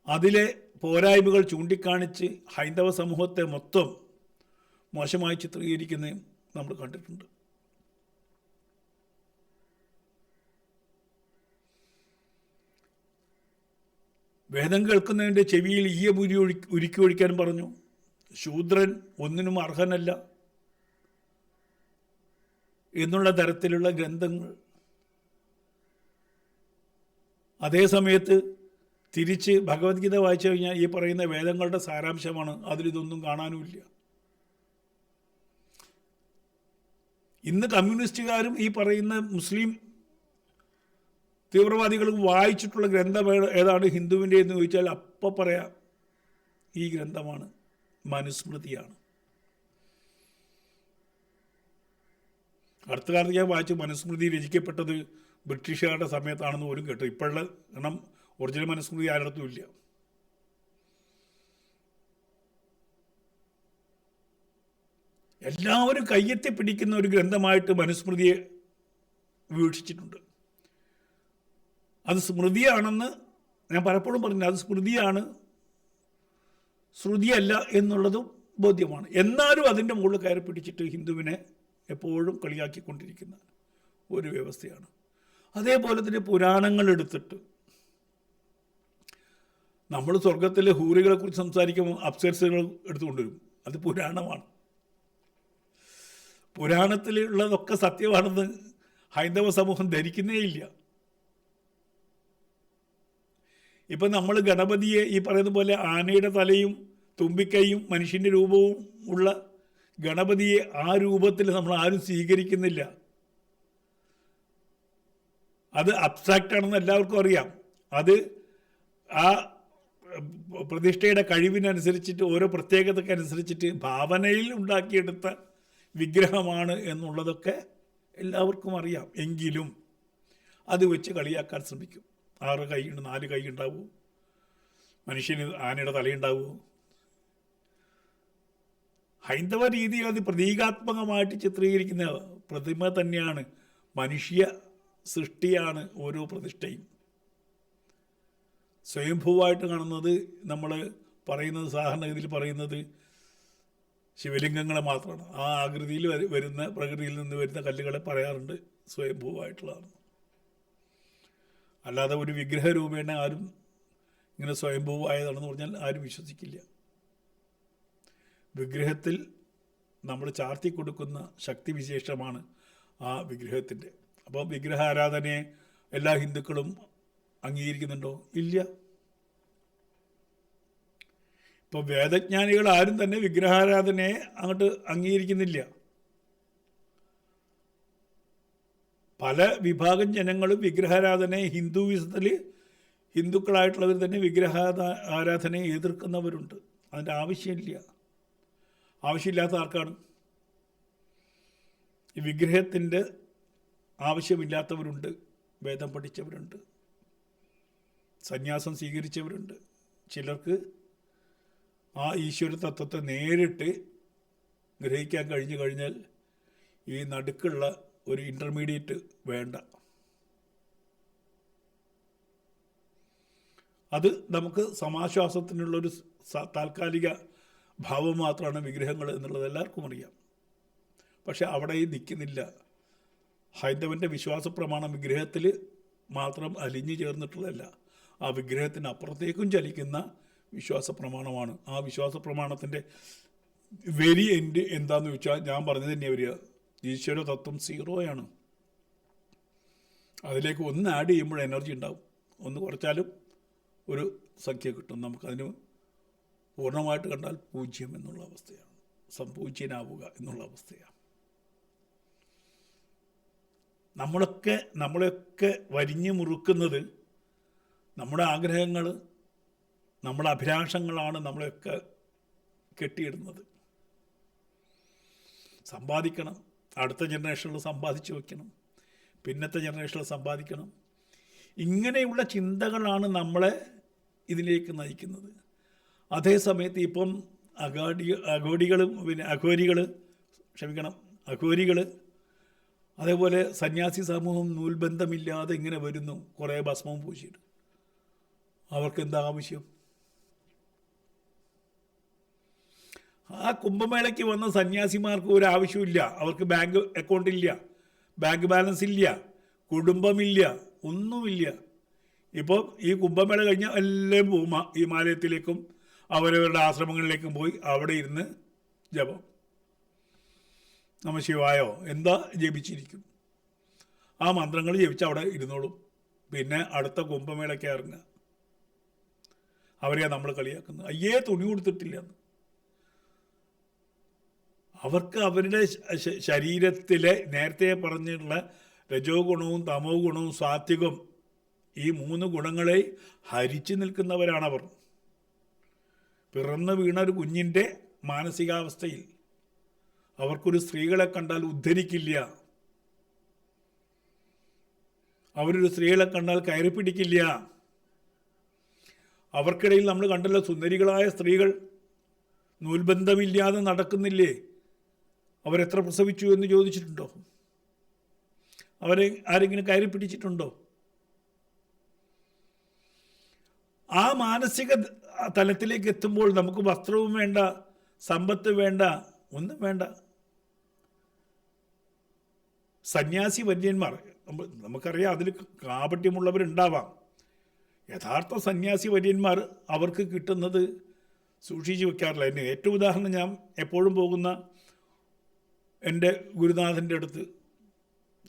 അതിലെ പോരായ്മകൾ ചൂണ്ടിക്കാണിച്ച് ഹൈന്ദവ സമൂഹത്തെ മൊത്തം മോശമായി ചിത്രീകരിക്കുന്നതും നമ്മൾ കണ്ടിട്ടുണ്ട്. വേദം കേൾക്കുന്നതിൻ്റെ ചെവിയിൽ ഈയപുരി ഉരുക്കി ഒഴിക്കാൻ പറഞ്ഞു. ശൂദ്രൻ ഒന്നിനും അർഹനല്ല എന്നുള്ള തരത്തിലുള്ള ഗ്രന്ഥങ്ങൾ. അതേ സമയത്ത് തിരിച്ച് ഭഗവത്ഗീത വായിച്ചു കഴിഞ്ഞാൽ ഈ പറയുന്ന വേദങ്ങളുടെ സാരാംശമാണ്. അതിലിതൊന്നും കാണാനുമില്ല. ഇന്ന് കമ്മ്യൂണിസ്റ്റുകാരും ഈ പറയുന്ന മുസ്ലിം തീവ്രവാദികളും വായിച്ചിട്ടുള്ള ഗ്രന്ഥം ഏതാണ് ഹിന്ദുവിൻ്റെ എന്ന് ചോദിച്ചാൽ അപ്പം പറയാം ഈ ഗ്രന്ഥമാണ്, മനുസ്മൃതിയാണ്. അടുത്ത കാലത്ത് ഞാൻ വായിച്ചു മനുസ്മൃതി രചിക്കപ്പെട്ടത് ബ്രിട്ടീഷുകാരുടെ സമയത്താണെന്ന് പോലും കേട്ടു. ഇപ്പോഴുള്ള കാരണം ഒറിജിനൽ മനുസ്മൃതി ആരിടത്തും ഇല്ല. എല്ലാവരും കയ്യെത്തി പിടിക്കുന്ന ഒരു ഗ്രന്ഥമായിട്ട് മനുസ്മൃതിയെ വീക്ഷിച്ചിട്ടുണ്ട്. അത് സ്മൃതിയാണെന്ന് ഞാൻ പലപ്പോഴും പറഞ്ഞു. അത് സ്മൃതിയാണ്, ശ്രുതിയല്ല എന്നുള്ളതും ബോധ്യമാണ്. എന്നാലും അതിൻ്റെ മുകളിൽ കയറി പിടിച്ചിട്ട് ഹിന്ദുവിനെ എപ്പോഴും കളിയാക്കിക്കൊണ്ടിരിക്കുന്ന ഒരു വ്യവസ്ഥയാണ്. അതേപോലെ തന്നെ പുരാണങ്ങൾ എടുത്തിട്ട് നമ്മൾ സ്വർഗത്തിലെ ഹൂറികളെ കുറിച്ച് സംസാരിക്കുമ്പോൾ അപ്സരസുകൾ എടുത്തുകൊണ്ടുവരും. അത് പുരാണമാണ്. പുരാണത്തിലുള്ളതൊക്കെ സത്യമാണെന്ന് ഹൈന്ദവ സമൂഹം ധരിക്കുന്നേ ഇല്ല. ഇപ്പം നമ്മൾ ഗണപതിയെ ഈ പറയുന്ന പോലെ ആനയുടെ തലയും തുമ്പിക്കൈയും മനുഷ്യൻ്റെ രൂപവും ഉള്ള ഗണപതിയെ ആ രൂപത്തിൽ നമ്മൾ ആരും സ്വീകരിക്കുന്നില്ല. അത് അബ്സ്ട്രാക്റ്റ് ആണെന്ന് എല്ലാവർക്കും അറിയാം. അത് ആ പ്രതിഷ്ഠയുടെ കഴിവിനനുസരിച്ചിട്ട് ഓരോ പ്രത്യേകതയ്ക്കനുസരിച്ചിട്ട് ഭാവനയിൽ ഉണ്ടാക്കിയെടുത്ത വിഗ്രഹമാണ് എന്നുള്ളതൊക്കെ എല്ലാവർക്കും അറിയാം. എങ്കിലും അത് വെച്ച് കളിയാക്കാൻ ശ്രമിക്കും. 6 കൈയുണ്ട്, 4 കൈ ഉണ്ടാവൂ, മനുഷ്യന് ആനയുടെ തലയുണ്ടാവൂ. ഹൈന്ദവ രീതിയിൽ അത് പ്രതീകാത്മകമായിട്ട് ചിത്രീകരിക്കുന്ന പ്രതിമ തന്നെയാണ്. മനുഷ്യ സൃഷ്ടിയാണ് ഓരോ പ്രതിഷ്ഠയും. സ്വയംഭൂവായിട്ട് കാണുന്നത് നമ്മൾ പറയുന്നത് സാധാരണഗതിയിൽ പറയുന്നത് ശിവലിംഗങ്ങളെ മാത്രമാണ്. ആ ആകൃതിയിൽ വരുന്ന പ്രകൃതിയിൽ നിന്ന് വരുന്ന കല്ലുകളെ പറയാറുണ്ട് സ്വയംഭൂവായിട്ടുള്ളതാണ്. അല്ലാതെ ഒരു വിഗ്രഹ രൂപേണ ആരും ഇങ്ങനെ സ്വയംഭൂവായതാണെന്ന് പറഞ്ഞാൽ ആരും വിശ്വസിക്കില്ല. വിഗ്രഹത്തിൽ നമ്മൾ ചാർത്തി കൊടുക്കുന്ന ശക്തിവിശേഷമാണ് ആ വിഗ്രഹത്തിൻ്റെ. അപ്പോൾ വിഗ്രഹാരാധനയെ എല്ലാ ഹിന്ദുക്കളും അംഗീകരിക്കുന്നുണ്ടോ? ഇല്ല. ഇപ്പോൾ വേദജ്ഞാനികൾ ആരും തന്നെ വിഗ്രഹാരാധനയെ അങ്ങോട്ട് അംഗീകരിക്കുന്നില്ല. പല വിഭാഗം ജനങ്ങളും വിഗ്രഹാരാധനയെ ഹിന്ദുവിസത്തിൽ ഹിന്ദുക്കളായിട്ടുള്ളവർ തന്നെ ആരാധനയെ എതിർക്കുന്നവരുണ്ട്. അതിൻ്റെ ആവശ്യമില്ല. ആവശ്യമില്ലാത്ത ആർക്കാണ്? ഈ വിഗ്രഹത്തിൻ്റെ ആവശ്യമില്ലാത്തവരുണ്ട്, വേദം പഠിച്ചവരുണ്ട്, സന്യാസം സ്വീകരിച്ചവരുണ്ട്. ചിലർക്ക് ആ ഈശ്വര തത്വത്തെ നേരിട്ട് ഗ്രഹിക്കാൻ കഴിഞ്ഞു കഴിഞ്ഞാൽ ഈ നടുക്കുള്ള ഒരു ഇൻ്റർമീഡിയറ്റ് വേണ്ട. അത് നമുക്ക് സമാശ്വാസത്തിനുള്ളൊരു താൽക്കാലിക ഭാവം മാത്രമാണ് വിഗ്രഹങ്ങൾ എന്നുള്ളത് എല്ലാവർക്കും അറിയാം. പക്ഷെ അവിടെ നിൽക്കുന്നില്ല. ഹൈന്ദവൻ്റെ വിശ്വാസ പ്രമാണം വിഗ്രഹത്തിൽ മാത്രം അലിഞ്ഞു ചേർന്നിട്ടുള്ളതല്ല, ആ വിഗ്രഹത്തിന് അപ്പുറത്തേക്കും ചലിക്കുന്ന വിശ്വാസ പ്രമാണമാണ്. ആ വിശ്വാസ പ്രമാണത്തിൻ്റെ വെരി എൻഡ് എന്താണെന്ന് ചോദിച്ചാൽ ഞാൻ പറഞ്ഞത് തന്നെ വരിക, ഈശ്വര തത്വം 0 അതിലേക്ക് ഒന്ന് ആഡ് ചെയ്യുമ്പോൾ എനർജി ഉണ്ടാവും. ഒന്ന് കുറച്ചാലും ഒരു സംഖ്യ കിട്ടും. നമുക്കതിന് പൂർണ്ണമായിട്ട് കണ്ടാൽ 0 എന്നുള്ള അവസ്ഥയാണ്, സംപൂജ്യനാവുക എന്നുള്ള അവസ്ഥയാണ്. നമ്മളെയൊക്കെ വരിഞ്ഞു മുറുക്കുന്നത് നമ്മുടെ ആഗ്രഹങ്ങൾ, നമ്മുടെ അഭിലാഷങ്ങളാണ് നമ്മളെയൊക്കെ കെട്ടിയിടുന്നത്. സമ്പാദിക്കണം, അടുത്ത ജനറേഷനിൽ സമ്പാദിച്ചു വയ്ക്കണം, പിന്നത്തെ ജനറേഷനിൽ സമ്പാദിക്കണം. ഇങ്ങനെയുള്ള ചിന്തകളാണ് നമ്മളെ ഇതിലേക്ക് നയിക്കുന്നത്. അതേസമയത്ത് ഇപ്പം അഘോരികൾ അതേപോലെ സന്യാസി സമൂഹം നൂൽബന്ധമില്ലാതെ ഇങ്ങനെ വരുന്നു, കുറേ ഭസ്മവും പൂശിയിട്ട്. അവർക്ക് എന്താ ആവശ്യം? ആ കുംഭമേളയ്ക്ക് വന്ന സന്യാസിമാർക്ക് ഒരു ആവശ്യമില്ല. അവർക്ക് ബാങ്ക് അക്കൗണ്ട് ഇല്ല, ബാങ്ക് ബാലൻസ് ഇല്ല, കുടുംബമില്ല, ഒന്നുമില്ല. ഇപ്പോൾ ഈ കുംഭമേള കഴിഞ്ഞാൽ എല്ലാം പോകും ഹിമാലയത്തിലേക്കും അവരവരുടെ ആശ്രമങ്ങളിലേക്കും പോയി അവിടെ ഇരുന്ന് ജപം, നമ ശിവായോ എന്താ ജപിച്ചിരിക്കും. ആ മന്ത്രങ്ങൾ ജപിച്ച് അവിടെ ഇരുന്നോളും. പിന്നെ അടുത്ത കുംഭമേളയ്ക്ക് ഇറങ്ങുക. അവരെയാണ് നമ്മൾ കളിയാക്കുന്നത്, അയ്യേ തുണി കൊടുത്തിട്ടില്ലെന്ന്. അവർക്ക് അവരുടെ ശരീരത്തിലെ നേരത്തെ പറഞ്ഞിട്ടുള്ള രജോ ഗുണവും തമോ ഗുണവും സാത്വികം, ഈ 3 ഗുണങ്ങളെ ഹരിച്ചു നിൽക്കുന്നവരാണവർ. പിറന്നു വീണ ഒരു കുഞ്ഞിൻ്റെ മാനസികാവസ്ഥയിൽ അവർക്കൊരു സ്ത്രീകളെ കണ്ടാൽ ഉദ്ധരിക്കില്ല, അവരൊരു സ്ത്രീകളെ കണ്ടാൽ കയറി പിടിക്കില്ല. അവർക്കിടയിൽ നമ്മൾ കണ്ടല്ലോ, സുന്ദരികളായ സ്ത്രീകൾ നൂൽബന്ധമില്ലാതെ നടക്കുന്നില്ലേ? അവരെത്ര പ്രസവിച്ചു എന്ന് ചോദിച്ചിട്ടുണ്ടോ? അവരെ ആരെങ്കിലും കയറി പിടിച്ചിട്ടുണ്ടോ? ആ മാനസിക തലത്തിലേക്ക് എത്തുമ്പോൾ നമുക്ക് വസ്ത്രവും വേണ്ട, സമ്പത്ത് വേണ്ട, ഒന്നും വേണ്ട. സന്യാസി വര്യന്മാർ, നമുക്കറിയാം അതിൽ കാപട്യമുള്ളവരുണ്ടാവാം. യഥാർത്ഥ സന്യാസി വര്യന്മാർ അവർക്ക് കിട്ടുന്നത് സൂക്ഷിച്ച് വെക്കാറില്ല. എന്നെ ഏറ്റവും ഉദാഹരണം, ഞാൻ എപ്പോഴും പോകുന്ന എൻ്റെ ഗുരുനാഥൻ്റെ അടുത്ത്,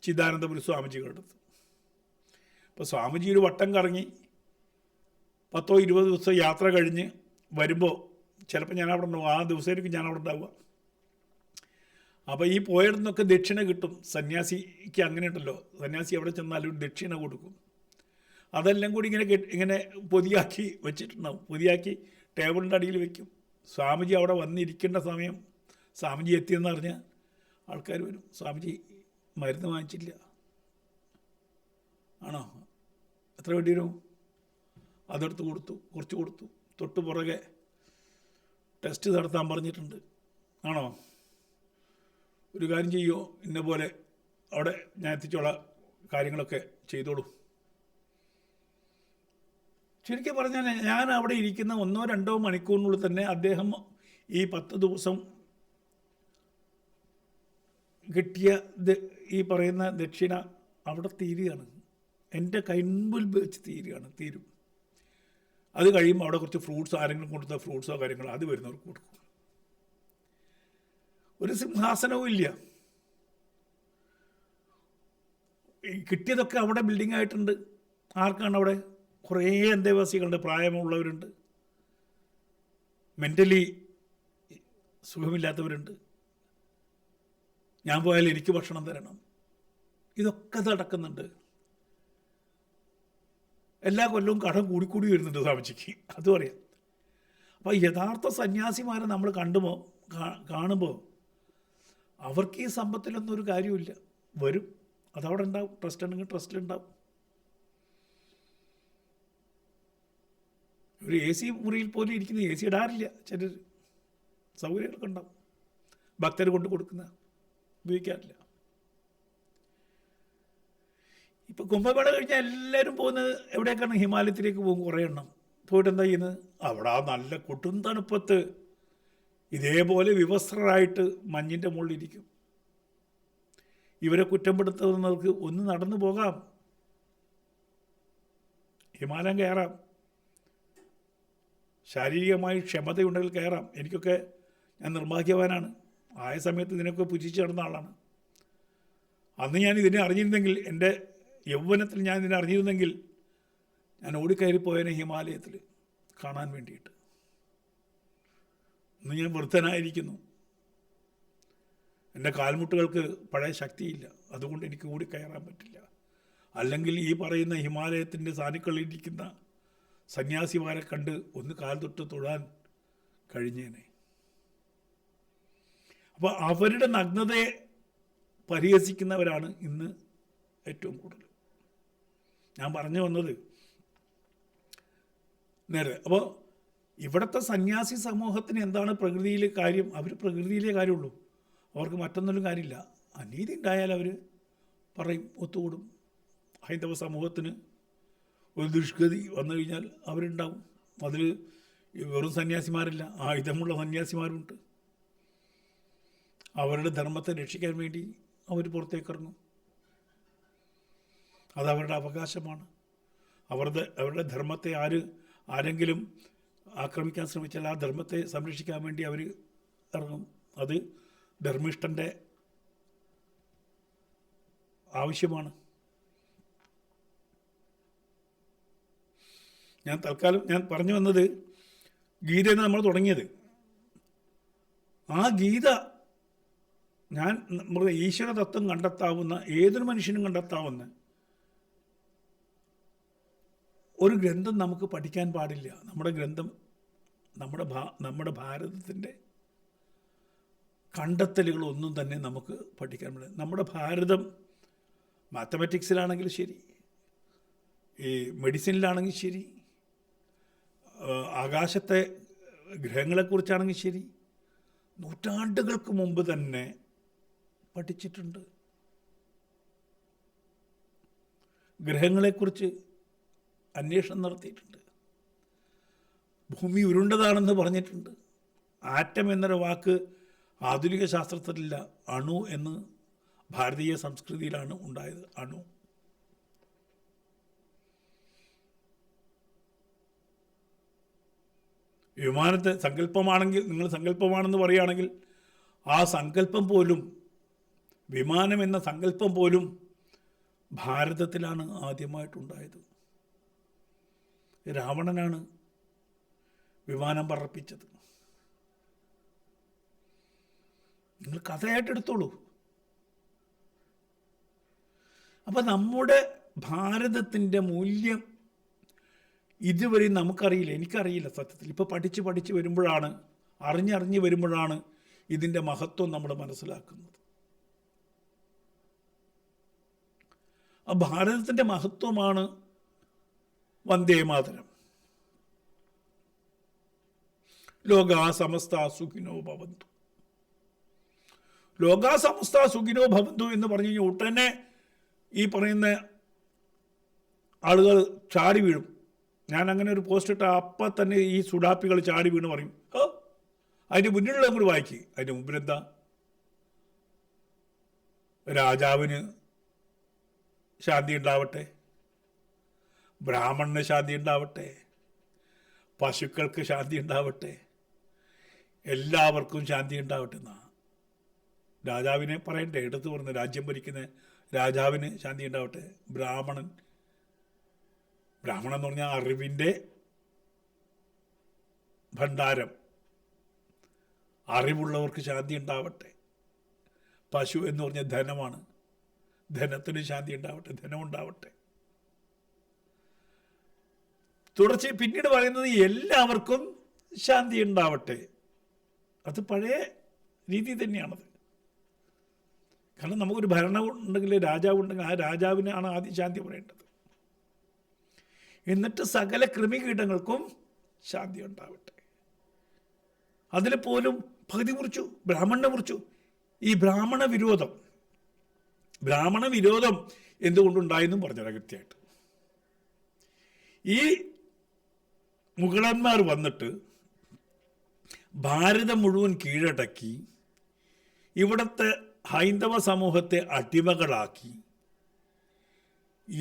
ചിദാനന്ദപുരി സ്വാമിജിയുടെ അടുത്ത്. അപ്പോൾ സ്വാമിജി ഒരു വട്ടം കറങ്ങി 10-20 ദിവസം യാത്ര കഴിഞ്ഞ് വരുമ്പോൾ ചിലപ്പോൾ ഞാൻ അവിടെ ഉണ്ടാവും, ആ ദിവസമായിരിക്കും ഞാൻ അവിടെ ഉണ്ടാവുക. അപ്പോൾ ഈ പോയിടത്തുനിന്നൊക്കെ ദക്ഷിണ കിട്ടും. സന്യാസിക്ക് അങ്ങനെ ഉണ്ടല്ലോ, സന്യാസി എവിടെ ചെന്നാലും ദക്ഷിണ കൊടുക്കും. അതെല്ലാം കൂടി ഇങ്ങനെ പൊതിയാക്കി വെച്ചിട്ടുണ്ടാവും. പൊതിയാക്കി ടേബിളിൻ്റെ അടിയിൽ വെക്കും. സ്വാമിജി അവിടെ വന്നിരിക്കേണ്ട സമയം, സ്വാമിജി എത്തിയെന്ന് പറഞ്ഞാൽ ആൾക്കാർ വരും, സ്വാമിജി മരുന്ന് വാങ്ങിച്ചില്ല, ആണോ, എത്ര വേണ്ടി വരും, അതെടുത്ത് കൊടുത്തു, കുറച്ച് കൊടുത്തു. തൊട്ട് പുറകെ ടെസ്റ്റ് നടത്താൻ പറഞ്ഞിട്ടുണ്ട്, ആണോ, ഒരു കാര്യം ചെയ്യുമോ, ഇന്ന പോലെ അവിടെ ഞാൻ എത്തിച്ചോളാം, കാര്യങ്ങളൊക്കെ ചെയ്തോളൂ. ശരിക്കും പറഞ്ഞാൽ ഞാൻ അവിടെ ഇരിക്കുന്ന 1-2 മണിക്കൂറിനുള്ളിൽ തന്നെ അദ്ദേഹം ഈ 10 ദിവസം കിട്ടിയ ഈ പറയുന്ന ദക്ഷിണ അവിടെ തീരുകയാണ്. എൻ്റെ കൈമുമ്പിൽ വെച്ച് തീരും. അത് കഴിയുമ്പോൾ അവിടെ കുറച്ച് ഫ്രൂട്ട്സ്, ആരെങ്കിലും കൊടുത്ത ഫ്രൂട്ട്സോ കാര്യങ്ങളോ അത് വരുന്നവർക്ക് കൊടുക്കും. ഒരു സിംഹാസനവും ഇല്ല. കിട്ടിയതൊക്കെ അവിടെ ബിൽഡിംഗ് ആയിട്ടുണ്ട്. ആർക്കാണ് അവിടെ? കുറേ അന്തേവാസികളുണ്ട്, പ്രായമുള്ളവരുണ്ട്, മെൻ്റലി സുഖമില്ലാത്തവരുണ്ട്. ഞാൻ പോയാൽ എനിക്ക് ഭക്ഷണം തരണം, ഇതൊക്കെ നടക്കുന്നുണ്ട്. എല്ലാ കൊല്ലവും കടം കൂടിക്കൂടി വരുന്നുണ്ട് സ്വാമിജിക്ക്, അതും അറിയാം. അപ്പോൾ യഥാർത്ഥ സന്യാസിമാരെ നമ്മൾ കാണുമ്പോൾ അവർക്ക് ഈ സമ്പത്തിലൊന്നും ഒരു കാര്യമില്ല. വരും, അതവിടെ ഉണ്ടാവും. ട്രസ്റ്റ് ഉണ്ടെങ്കിൽ ട്രസ്റ്റിലുണ്ടാവും. ഒരു AC മുറിയിൽ പോലും ഇരിക്കുന്ന AC ഇടാറില്ല ചിലർ. സൗകര്യങ്ങളൊക്കെ ഉണ്ടാവും, ഭക്തർ കൊണ്ട് കൊടുക്കുന്ന ഉപയോഗിക്കാറില്ല. ഇപ്പോൾ കുംഭമേള കഴിഞ്ഞാൽ എല്ലാവരും പോകുന്നത് എവിടേക്കാണ്? ഹിമാലയത്തിലേക്ക് പോകും. കുറേ എണ്ണം പോയിട്ട് എന്താ ചെയ്യുന്നത്? അവിടെ ആ നല്ല കൊടും തണുപ്പത്ത് ഇതേപോലെ വിവസ്ത്രരായിട്ട് മഞ്ഞിൻ്റെ മുകളിലിരിക്കും. ഇവരെ കുറ്റപ്പെടുത്തുന്നവർക്ക് ഒന്ന് നടന്നു പോകാം, ഹിമാലയം കയറാം, ശാരീരികമായി ക്ഷമതയുണ്ടെങ്കിൽ കയറാം. എനിക്കൊക്കെ, ഞാൻ നിർഭാഗ്യവാനാണ്, ആയ സമയത്ത് ഇതിനൊക്കെ പുച്ഛിച്ച് നടന്ന ആളാണ്. അന്ന് ഞാൻ ഇതിനെ അറിഞ്ഞിരുന്നെങ്കിൽ, എൻ്റെ യൗവനത്തിൽ ഞാൻ ഇതിനെ അറിഞ്ഞിരുന്നെങ്കിൽ ഞാൻ ഓടിക്കയറിപ്പോയതിനെ ഹിമാലയത്തിൽ കാണാൻ വേണ്ടിയിട്ട്. ഇന്ന് ഞാൻ വൃദ്ധനായിരിക്കുന്നു, എൻ്റെ കാൽമുട്ടുകൾക്ക് പഴയ ശക്തിയില്ല, അതുകൊണ്ട് എനിക്ക് ഓടിക്കയറാൻ പറ്റില്ല. അല്ലെങ്കിൽ ഈ പറയുന്ന ഹിമാലയത്തിൻ്റെ സാനുക്കളിലിരിക്കുന്ന സന്യാസിമാരെ കണ്ട് ഒന്ന് കാൽ തൊട്ട് തൊഴാൻ കഴിഞ്ഞേനെ. അപ്പോൾ അവരുടെ നഗ്നതയെ പരിഹസിക്കുന്നവരാണ് ഇന്ന് ഏറ്റവും കൂടുതൽ. ഞാൻ പറഞ്ഞു വന്നത് നേരെ. അപ്പോൾ ഇവിടുത്തെ സന്യാസി സമൂഹത്തിന് എന്താണ് പ്രകൃതിയിലെ കാര്യം? അവർ പ്രകൃതിയിലെ കാര്യമുള്ളൂ, അവർക്ക് മറ്റൊന്നിലും കാര്യമില്ല. അനീതി ഉണ്ടായാൽ അവർ പറയും, ഒത്തുകൂടും. ഹൈന്ദവ സമൂഹത്തിന് ഒരു ദുഷ്ഗതി വന്നു കഴിഞ്ഞാൽ അവരുണ്ടാവും. അതിൽ വെറും സന്യാസിമാരില്ല, ആയുധമുള്ള സന്യാസിമാരുണ്ട്. അവരുടെ ധർമ്മത്തെ രക്ഷിക്കാൻ വേണ്ടി അവർ പുറത്തേക്കിറങ്ങും. അതവരുടെ അവകാശമാണ്. അവരുടെ ധർമ്മത്തെ ആരെങ്കിലും ആക്രമിക്കാൻ ശ്രമിച്ചാൽ ആ ധർമ്മത്തെ സംരക്ഷിക്കാൻ വേണ്ടി അവർ ഇറങ്ങും. അത് ധർമ്മിഷ്ഠൻ്റെ ആവശ്യമാണ്. ഞാൻ പറഞ്ഞു വന്നത്, ഗീതയെന്ന് നമ്മൾ തുടങ്ങിയത്, ആ ഗീത നമ്മുടെ ഈശ്വര തത്വം കണ്ടെത്താവുന്ന, ഏതൊരു മനുഷ്യനും കണ്ടെത്താവുന്ന ഒരു ഗ്രന്ഥം നമുക്ക് പഠിക്കാൻ പാടില്ല. നമ്മുടെ ഗ്രന്ഥം നമ്മുടെ ഭാരതത്തിൻ്റെ കണ്ടെത്തലുകളൊന്നും തന്നെ നമുക്ക് പഠിക്കാൻ പറ്റില്ല. നമ്മുടെ ഭാരതം മാത്തമാറ്റിക്സിലാണെങ്കിലും ശരി, ഈ മെഡിസിനിലാണെങ്കിൽ ശരി, ആകാശത്തെ ഗ്രഹങ്ങളെക്കുറിച്ചാണെങ്കിൽ ശരി, നൂറ്റാണ്ടുകൾക്ക് മുമ്പ് തന്നെ പഠിച്ചിട്ടുണ്ട്. ഗ്രഹങ്ങളെക്കുറിച്ച് അന്വേഷണം നടത്തിയിട്ടുണ്ട്. ഭൂമി ഉരുണ്ടതാണെന്ന് പറഞ്ഞിട്ടുണ്ട്. ആറ്റം എന്നൊരു വാക്ക് ആധുനിക ശാസ്ത്രത്തിലില്ല. അണു എന്ന് ഭാരതീയ സംസ്കൃതിയിലാണ് ഉണ്ടായത്. അണു. വിമാനത്തെ സങ്കല്പമാണെങ്കിൽ, നിങ്ങൾ സങ്കല്പമാണെന്ന് പറയുകയാണെങ്കിൽ, ആ സങ്കല്പം പോലും, വിമാനം എന്ന സങ്കല്പം പോലും ഭാരതത്തിലാണ് ആദ്യമായിട്ടുണ്ടായത്. രാവണനാണ് വിമാനം പറപ്പിച്ചത്. നിങ്ങൾ കഥയായിട്ടെടുത്തോളൂ. അപ്പം നമ്മുടെ ഭാരതത്തിൻ്റെ മൂല്യം ഇതുവരെ നമുക്കറിയില്ല, എനിക്കറിയില്ല സത്യത്തിൽ. ഇപ്പോൾ പഠിച്ച് വരുമ്പോഴാണ്, അറിഞ്ഞ് വരുമ്പോഴാണ് ഇതിൻ്റെ മഹത്വം നമ്മൾ മനസ്സിലാക്കുന്നത്. ആ ഭാരതത്തിൻ്റെ മഹത്വമാണ് വന്ദേ മാതരം. ലോകാ സമസ്ത സുഖിനോ ഭവന്തു. ലോകാ സമസ്ത സുഖിനോ ഭവന്തു എന്ന് പറഞ്ഞു കഴിഞ്ഞാൽ ഉടനെ ഈ പറയുന്ന ആളുകൾ ചാടി വീഴും. ഞാൻ അങ്ങനെ ഒരു പോസ്റ്റ് ഇട്ട അപ്പം തന്നെ ഈ സുഡാപ്പികൾ ചാടി വീണ് പറയും, അതിൻ്റെ മുന്നിലുള്ള കൂടി വായിക്കുക. അതിൻ്റെ മുമ്പിലെന്താ? രാജാവിന് ശാന്തി ഉണ്ടാവട്ടെ, ബ്രാഹ്മണന് ശാന്തി ഉണ്ടാവട്ടെ, പശുക്കൾക്ക് ശാന്തി ഉണ്ടാവട്ടെ, എല്ലാവർക്കും ശാന്തി ഉണ്ടാവട്ടെ എന്നാ രാജാവിനെ പറയണ്ടേ. എടുത്തു പറഞ്ഞ രാജ്യം ഭരിക്കുന്ന രാജാവിന് ശാന്തി ഉണ്ടാവട്ടെ. ബ്രാഹ്മണൻ എന്ന് പറഞ്ഞാൽ അറിവിൻ്റെ ഭണ്ഡാരം, അറിവുള്ളവർക്ക് ശാന്തി ഉണ്ടാവട്ടെ. പശു എന്ന് പറഞ്ഞാൽ ധനമാണ്, ധനത്തിന് ശാന്തി ഉണ്ടാവട്ടെ, ധനം ഉണ്ടാവട്ടെ. തുടർച്ച പിന്നീട് പറയുന്നത് എല്ലാവർക്കും ശാന്തി ഉണ്ടാവട്ടെ. അത് പഴയ രീതി തന്നെയാണത്. കാരണം നമുക്കൊരു ഭരണം ഉണ്ടെങ്കിൽ, രാജാവുണ്ടെങ്കിൽ, ആ രാജാവിനാണ് ആദ്യം ശാന്തി പറയേണ്ടത്. എന്നിട്ട് സകല കൃമികീടങ്ങൾക്കും ശാന്തി ഉണ്ടാവട്ടെ. അതിൽ പോലും പകുതി കുറിച്ചു, ബ്രാഹ്മണനെ കുറിച്ചു. ഈ ബ്രാഹ്മണ വിരോധം എന്തുകൊണ്ടുണ്ടായെന്നും പറഞ്ഞുതരാം കൃത്യമായിട്ട്. ഈ മുഗളന്മാർ വന്നിട്ട് ഭാരതം മുഴുവൻ കീഴടക്കി ഇവിടുത്തെ ഹൈന്ദവ സമൂഹത്തെ അടിമകളാക്കി,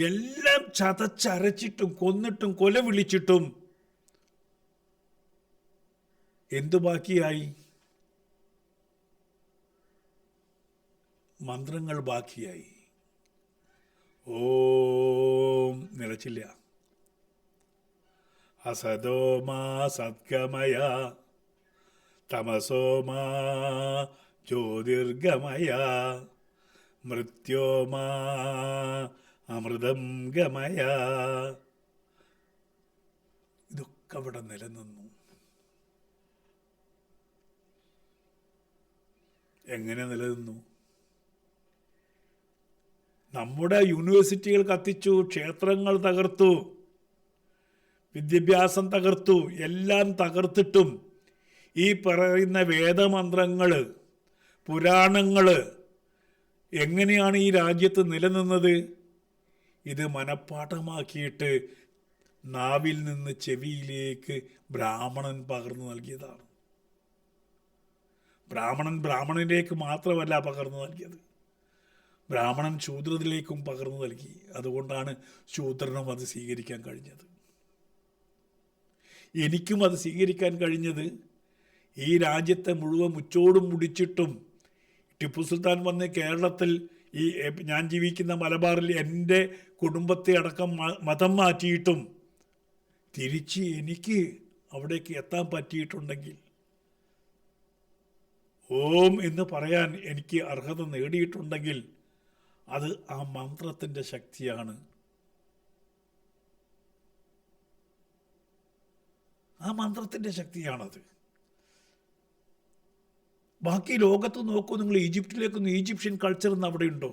എല്ലാം ചതച്ചരച്ചിട്ടും കൊന്നിട്ടും കൊല വിളിച്ചിട്ടും എന്തു ബാക്കിയായി? മന്ത്രങ്ങൾ ബാക്കിയായി. ഓം നിലച്ചില്ല. അസതോമാ സദ്ഗമയ തമസോമാ ജ്യോതിർഗമയ മൃത്യോമാ അമൃതം ഗമയ. ഇതൊക്കെ അവിടെ നിലനിന്നു. എങ്ങനെ നിലനിന്നു? നമ്മുടെ യൂണിവേഴ്സിറ്റികൾ കത്തിച്ചു, ക്ഷേത്രങ്ങൾ തകർത്തു, വിദ്യാഭ്യാസം തകർത്തു. എല്ലാം തകർത്തിട്ടും ഈ പറയുന്ന വേദമന്ത്രങ്ങൾ, പുരാണങ്ങൾ എങ്ങനെയാണ് ഈ രാജ്യത്ത് നിലനിന്നത്? ഇത് മനഃപ്പാഠമാക്കിയിട്ട് നാവിൽ നിന്ന് ചെവിയിലേക്ക് ബ്രാഹ്മണൻ പകർന്നു നൽകിയതാണ്. ബ്രാഹ്മണനിലേക്ക് മാത്രമല്ല പകർന്നു നൽകിയത്, ബ്രാഹ്മണൻ ശൂദ്രത്തിലേക്കും പകർന്നു നൽകി. അതുകൊണ്ടാണ് ശൂദ്രനും അത് സ്വീകരിക്കാൻ കഴിഞ്ഞത്. എനിക്കും അത് സ്വീകരിക്കാൻ കഴിഞ്ഞത് ഈ രാജ്യത്തെ മുഴുവൻ മുച്ചോടും മുടിച്ചിട്ടും ടിപ്പു സുൽത്താൻ വന്ന് കേരളത്തിൽ ഈ ഞാൻ ജീവിക്കുന്ന മലബാറിൽ എൻ്റെ കുടുംബത്തെ അടക്കം മതം മാറ്റിയിട്ടും തിരിച്ച് എനിക്ക് അവിടേക്ക് എത്താൻ പറ്റിയിട്ടുണ്ടെങ്കിൽ, ഓം എന്ന് പറയാൻ എനിക്ക് അർഹത നേടിയിട്ടുണ്ടെങ്കിൽ അത് ആ മന്ത്രത്തിൻ്റെ ശക്തിയാണ്. ആ മന്ത്രത്തിൻ്റെ ശക്തിയാണത്. ബാക്കി ലോകത്ത് നോക്കൂ നിങ്ങൾ, ഈജിപ്തിലേക്കൊന്നും ഈജിപ്ഷ്യൻ കൾച്ചർ ഒന്നും അവിടെ ഉണ്ടോ?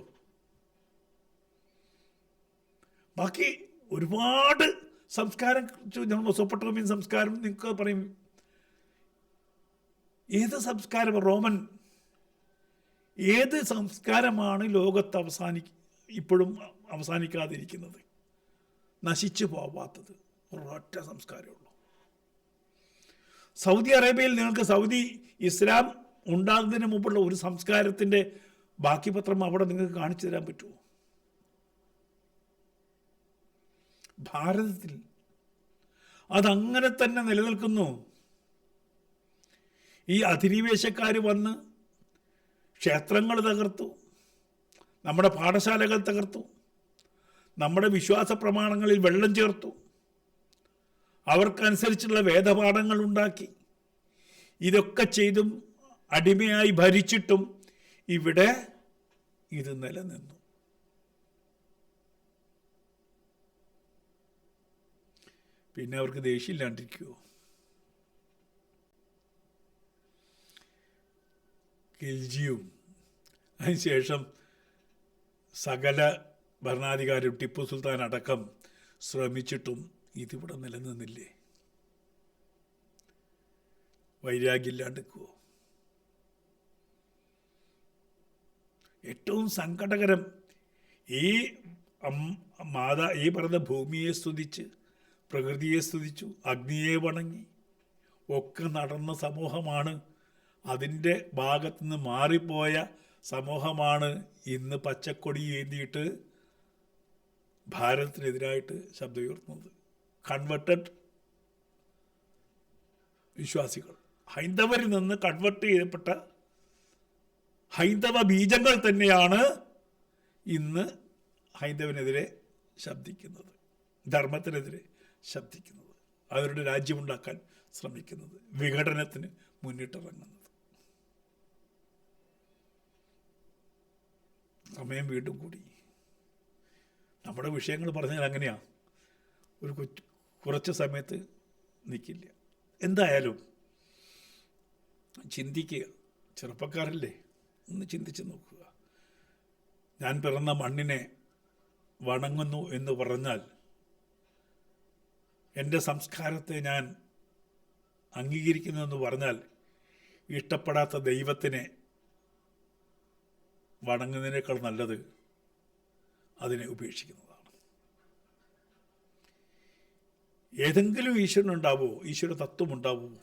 ബാക്കി ഒരുപാട് സംസ്കാരം, മെസോപ്പൊട്ടേമിയൻ സംസ്കാരം നിങ്ങൾക്ക് പറയും. ഏത് സംസ്കാരം, റോമൻ, ഏത് സംസ്കാരമാണ് ലോകത്ത് ഇപ്പോഴും അവസാനിക്കാതിരിക്കുന്നത്, നശിച്ചു പോവാത്തത്? ഒരൊറ്റ സംസ്കാരമേ ഉള്ളൂ. സൗദി അറേബ്യയിൽ നിങ്ങൾക്ക് സൗദി ഇസ്ലാം ഉണ്ടാകുന്നതിന് മുമ്പുള്ള ഒരു സംസ്കാരത്തിൻ്റെ ബാക്കി പത്രം അവിടെ നിങ്ങൾക്ക് കാണിച്ചു തരാൻ പറ്റുമോ? ഭാരതത്തിൽ അതങ്ങനെ തന്നെ നിലനിൽക്കുന്നു. ഈ അധിനിവേശക്കാർ വന്ന് ക്ഷേത്രങ്ങൾ തകർത്തു, നമ്മുടെ പാഠശാലകൾ തകർത്തു, നമ്മുടെ വിശ്വാസ പ്രമാണങ്ങളിൽ വെള്ളം ചേർത്തു, അവർക്കനുസരിച്ചുള്ള വേദപാഠങ്ങൾ ഉണ്ടാക്കി. ഇതൊക്കെ ചെയ്തും അടിമയായി ഭരിച്ചിട്ടും ഇവിടെ ഇത് നിലനിന്നു. പിന്നെ അവർക്ക് ദേഷ്യമില്ലാണ്ടിരിക്കുമോ? ഖിൽജിയും അതിനുശേഷം സകല ഭരണാധികാരിയും ടിപ്പു സുൽത്താൻ അടക്കം ശ്രമിച്ചിട്ടും ഇതിവിടെ നിലനിന്നില്ലേ? വൈരാഗ്യമില്ലാണ്ടിരിക്കുമോ? ഏറ്റവും സങ്കടകരം, ഈ പറഞ്ഞ ഭൂമിയെ സ്തുതിച്ച്, പ്രകൃതിയെ സ്തുതിച്ചു, അഗ്നിയെ വണങ്ങി ഒക്കെ നടന്ന സമൂഹമാണ്, അതിൻ്റെ ഭാഗത്തുനിന്ന് മാറിപ്പോയ സമൂഹമാണ് ഇന്ന് പച്ചക്കൊടി ഏന്തിയിട്ട് ഭാരതത്തിനെതിരായിട്ട് ശബ്ദമുയർത്തുന്നത്. കൺവെർട്ടഡ് വിശ്വാസികൾ, ഹൈന്ദവരിൽ നിന്ന് കൺവെർട്ട് ചെയ്യപ്പെട്ട ഹൈന്ദവ ബീജങ്ങൾ തന്നെയാണ് ഇന്ന് ഹൈന്ദവനെതിരെ ശബ്ദിക്കുന്നത്, ധർമ്മത്തിനെതിരെ ശബ്ദിക്കുന്നത്, അവരുടെ രാജ്യമുണ്ടാക്കാൻ ശ്രമിക്കുന്നത്, വിഘടനത്തിന് മുന്നിട്ടിറങ്ങുന്നത്. സമയം വീണ്ടും കൂടി. നമ്മുടെ വിഷയങ്ങൾ പറഞ്ഞാൽ അങ്ങനെയാണ്, ഒരു കുറച്ച് സമയത്ത് നിൽക്കില്ല. എന്തായാലും ചിന്തിക്കുക, ചെറുപ്പക്കാരല്ലേ, ഒന്ന് ചിന്തിച്ച് നോക്കുക. ഞാൻ പിറന്ന മണ്ണിനെ വണങ്ങുന്നു എന്ന് പറഞ്ഞാൽ, എൻ്റെ സംസ്കാരത്തെ ഞാൻ അംഗീകരിക്കുന്നു എന്ന് പറഞ്ഞാൽ, ഇഷ്ടപ്പെടാത്ത ദൈവത്തിനെ വണങ്ങുന്നതിനേക്കാൾ നല്ലത് അതിനെ ഉപേക്ഷിക്കുന്നതാണ്. ഏതെങ്കിലും ഈശ്വരനുണ്ടാവുമോ? ഈശ്വര തത്വമുണ്ടാവുമോ?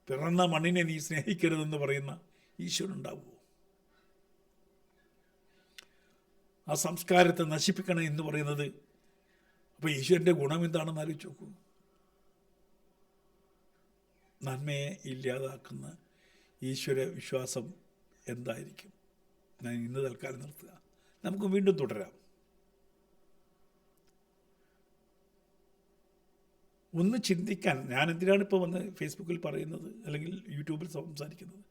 പിറന്ന മണ്ണിനെ നീ സ്നേഹിക്കരുതെന്ന് പറയുന്ന ഈശ്വരനുണ്ടാവുമോ? ആ സംസ്കാരത്തെ നശിപ്പിക്കണം എന്ന് പറയുന്നത്, അപ്പോൾ ഈശ്വരൻ്റെ ഗുണം എന്താണെന്ന് ആലോചിച്ച് നോക്കൂ. നന്മയെ ഇല്ലാതാക്കുന്ന ഈശ്വര വിശ്വാസം എന്തായിരിക്കും? ഞാൻ ഇന്ന് തൽക്കാലം നിർത്തുക, നമുക്ക് വീണ്ടും തുടരാം. ഒന്ന് ചിന്തിക്കാൻ. ഞാൻ എന്തിനാണ് ഇപ്പോൾ വന്ന് ഫേസ്ബുക്കിൽ പറയുന്നത് അല്ലെങ്കിൽ യൂട്യൂബിൽ സംസാരിക്കുന്നത്?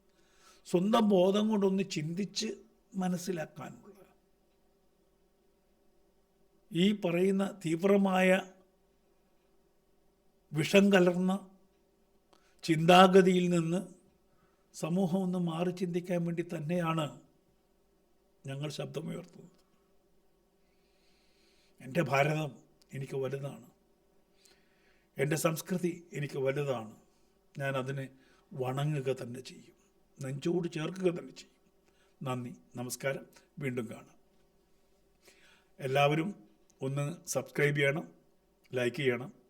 സ്വന്തം ബോധം കൊണ്ടൊന്ന് ചിന്തിച്ച് മനസ്സിലാക്കാനുള്ള, ഈ പറയുന്ന തീവ്രമായ വിഷം കലർന്ന ചിന്താഗതിയിൽ നിന്ന് സമൂഹം ഒന്ന് മാറി ചിന്തിക്കാൻ വേണ്ടി തന്നെയാണ് ഞങ്ങൾ ശബ്ദമുയർത്തുന്നത്. എൻ്റെ ഭാരതം എനിക്ക് വലുതാണ്, എൻ്റെ സംസ്കൃതി എനിക്ക് വലുതാണ്. ഞാൻ അതിനെ വണങ്ങുക തന്നെ ചെയ്യും, നെഞ്ചോട് ചേർക്കുക തന്നെ ചെയ്യും. നന്ദി, നമസ്കാരം. വീണ്ടും കാണാം. എല്ലാവരും ഒന്ന് സബ്സ്ക്രൈബ് ചെയ്യണം, ലൈക്ക് ചെയ്യണം.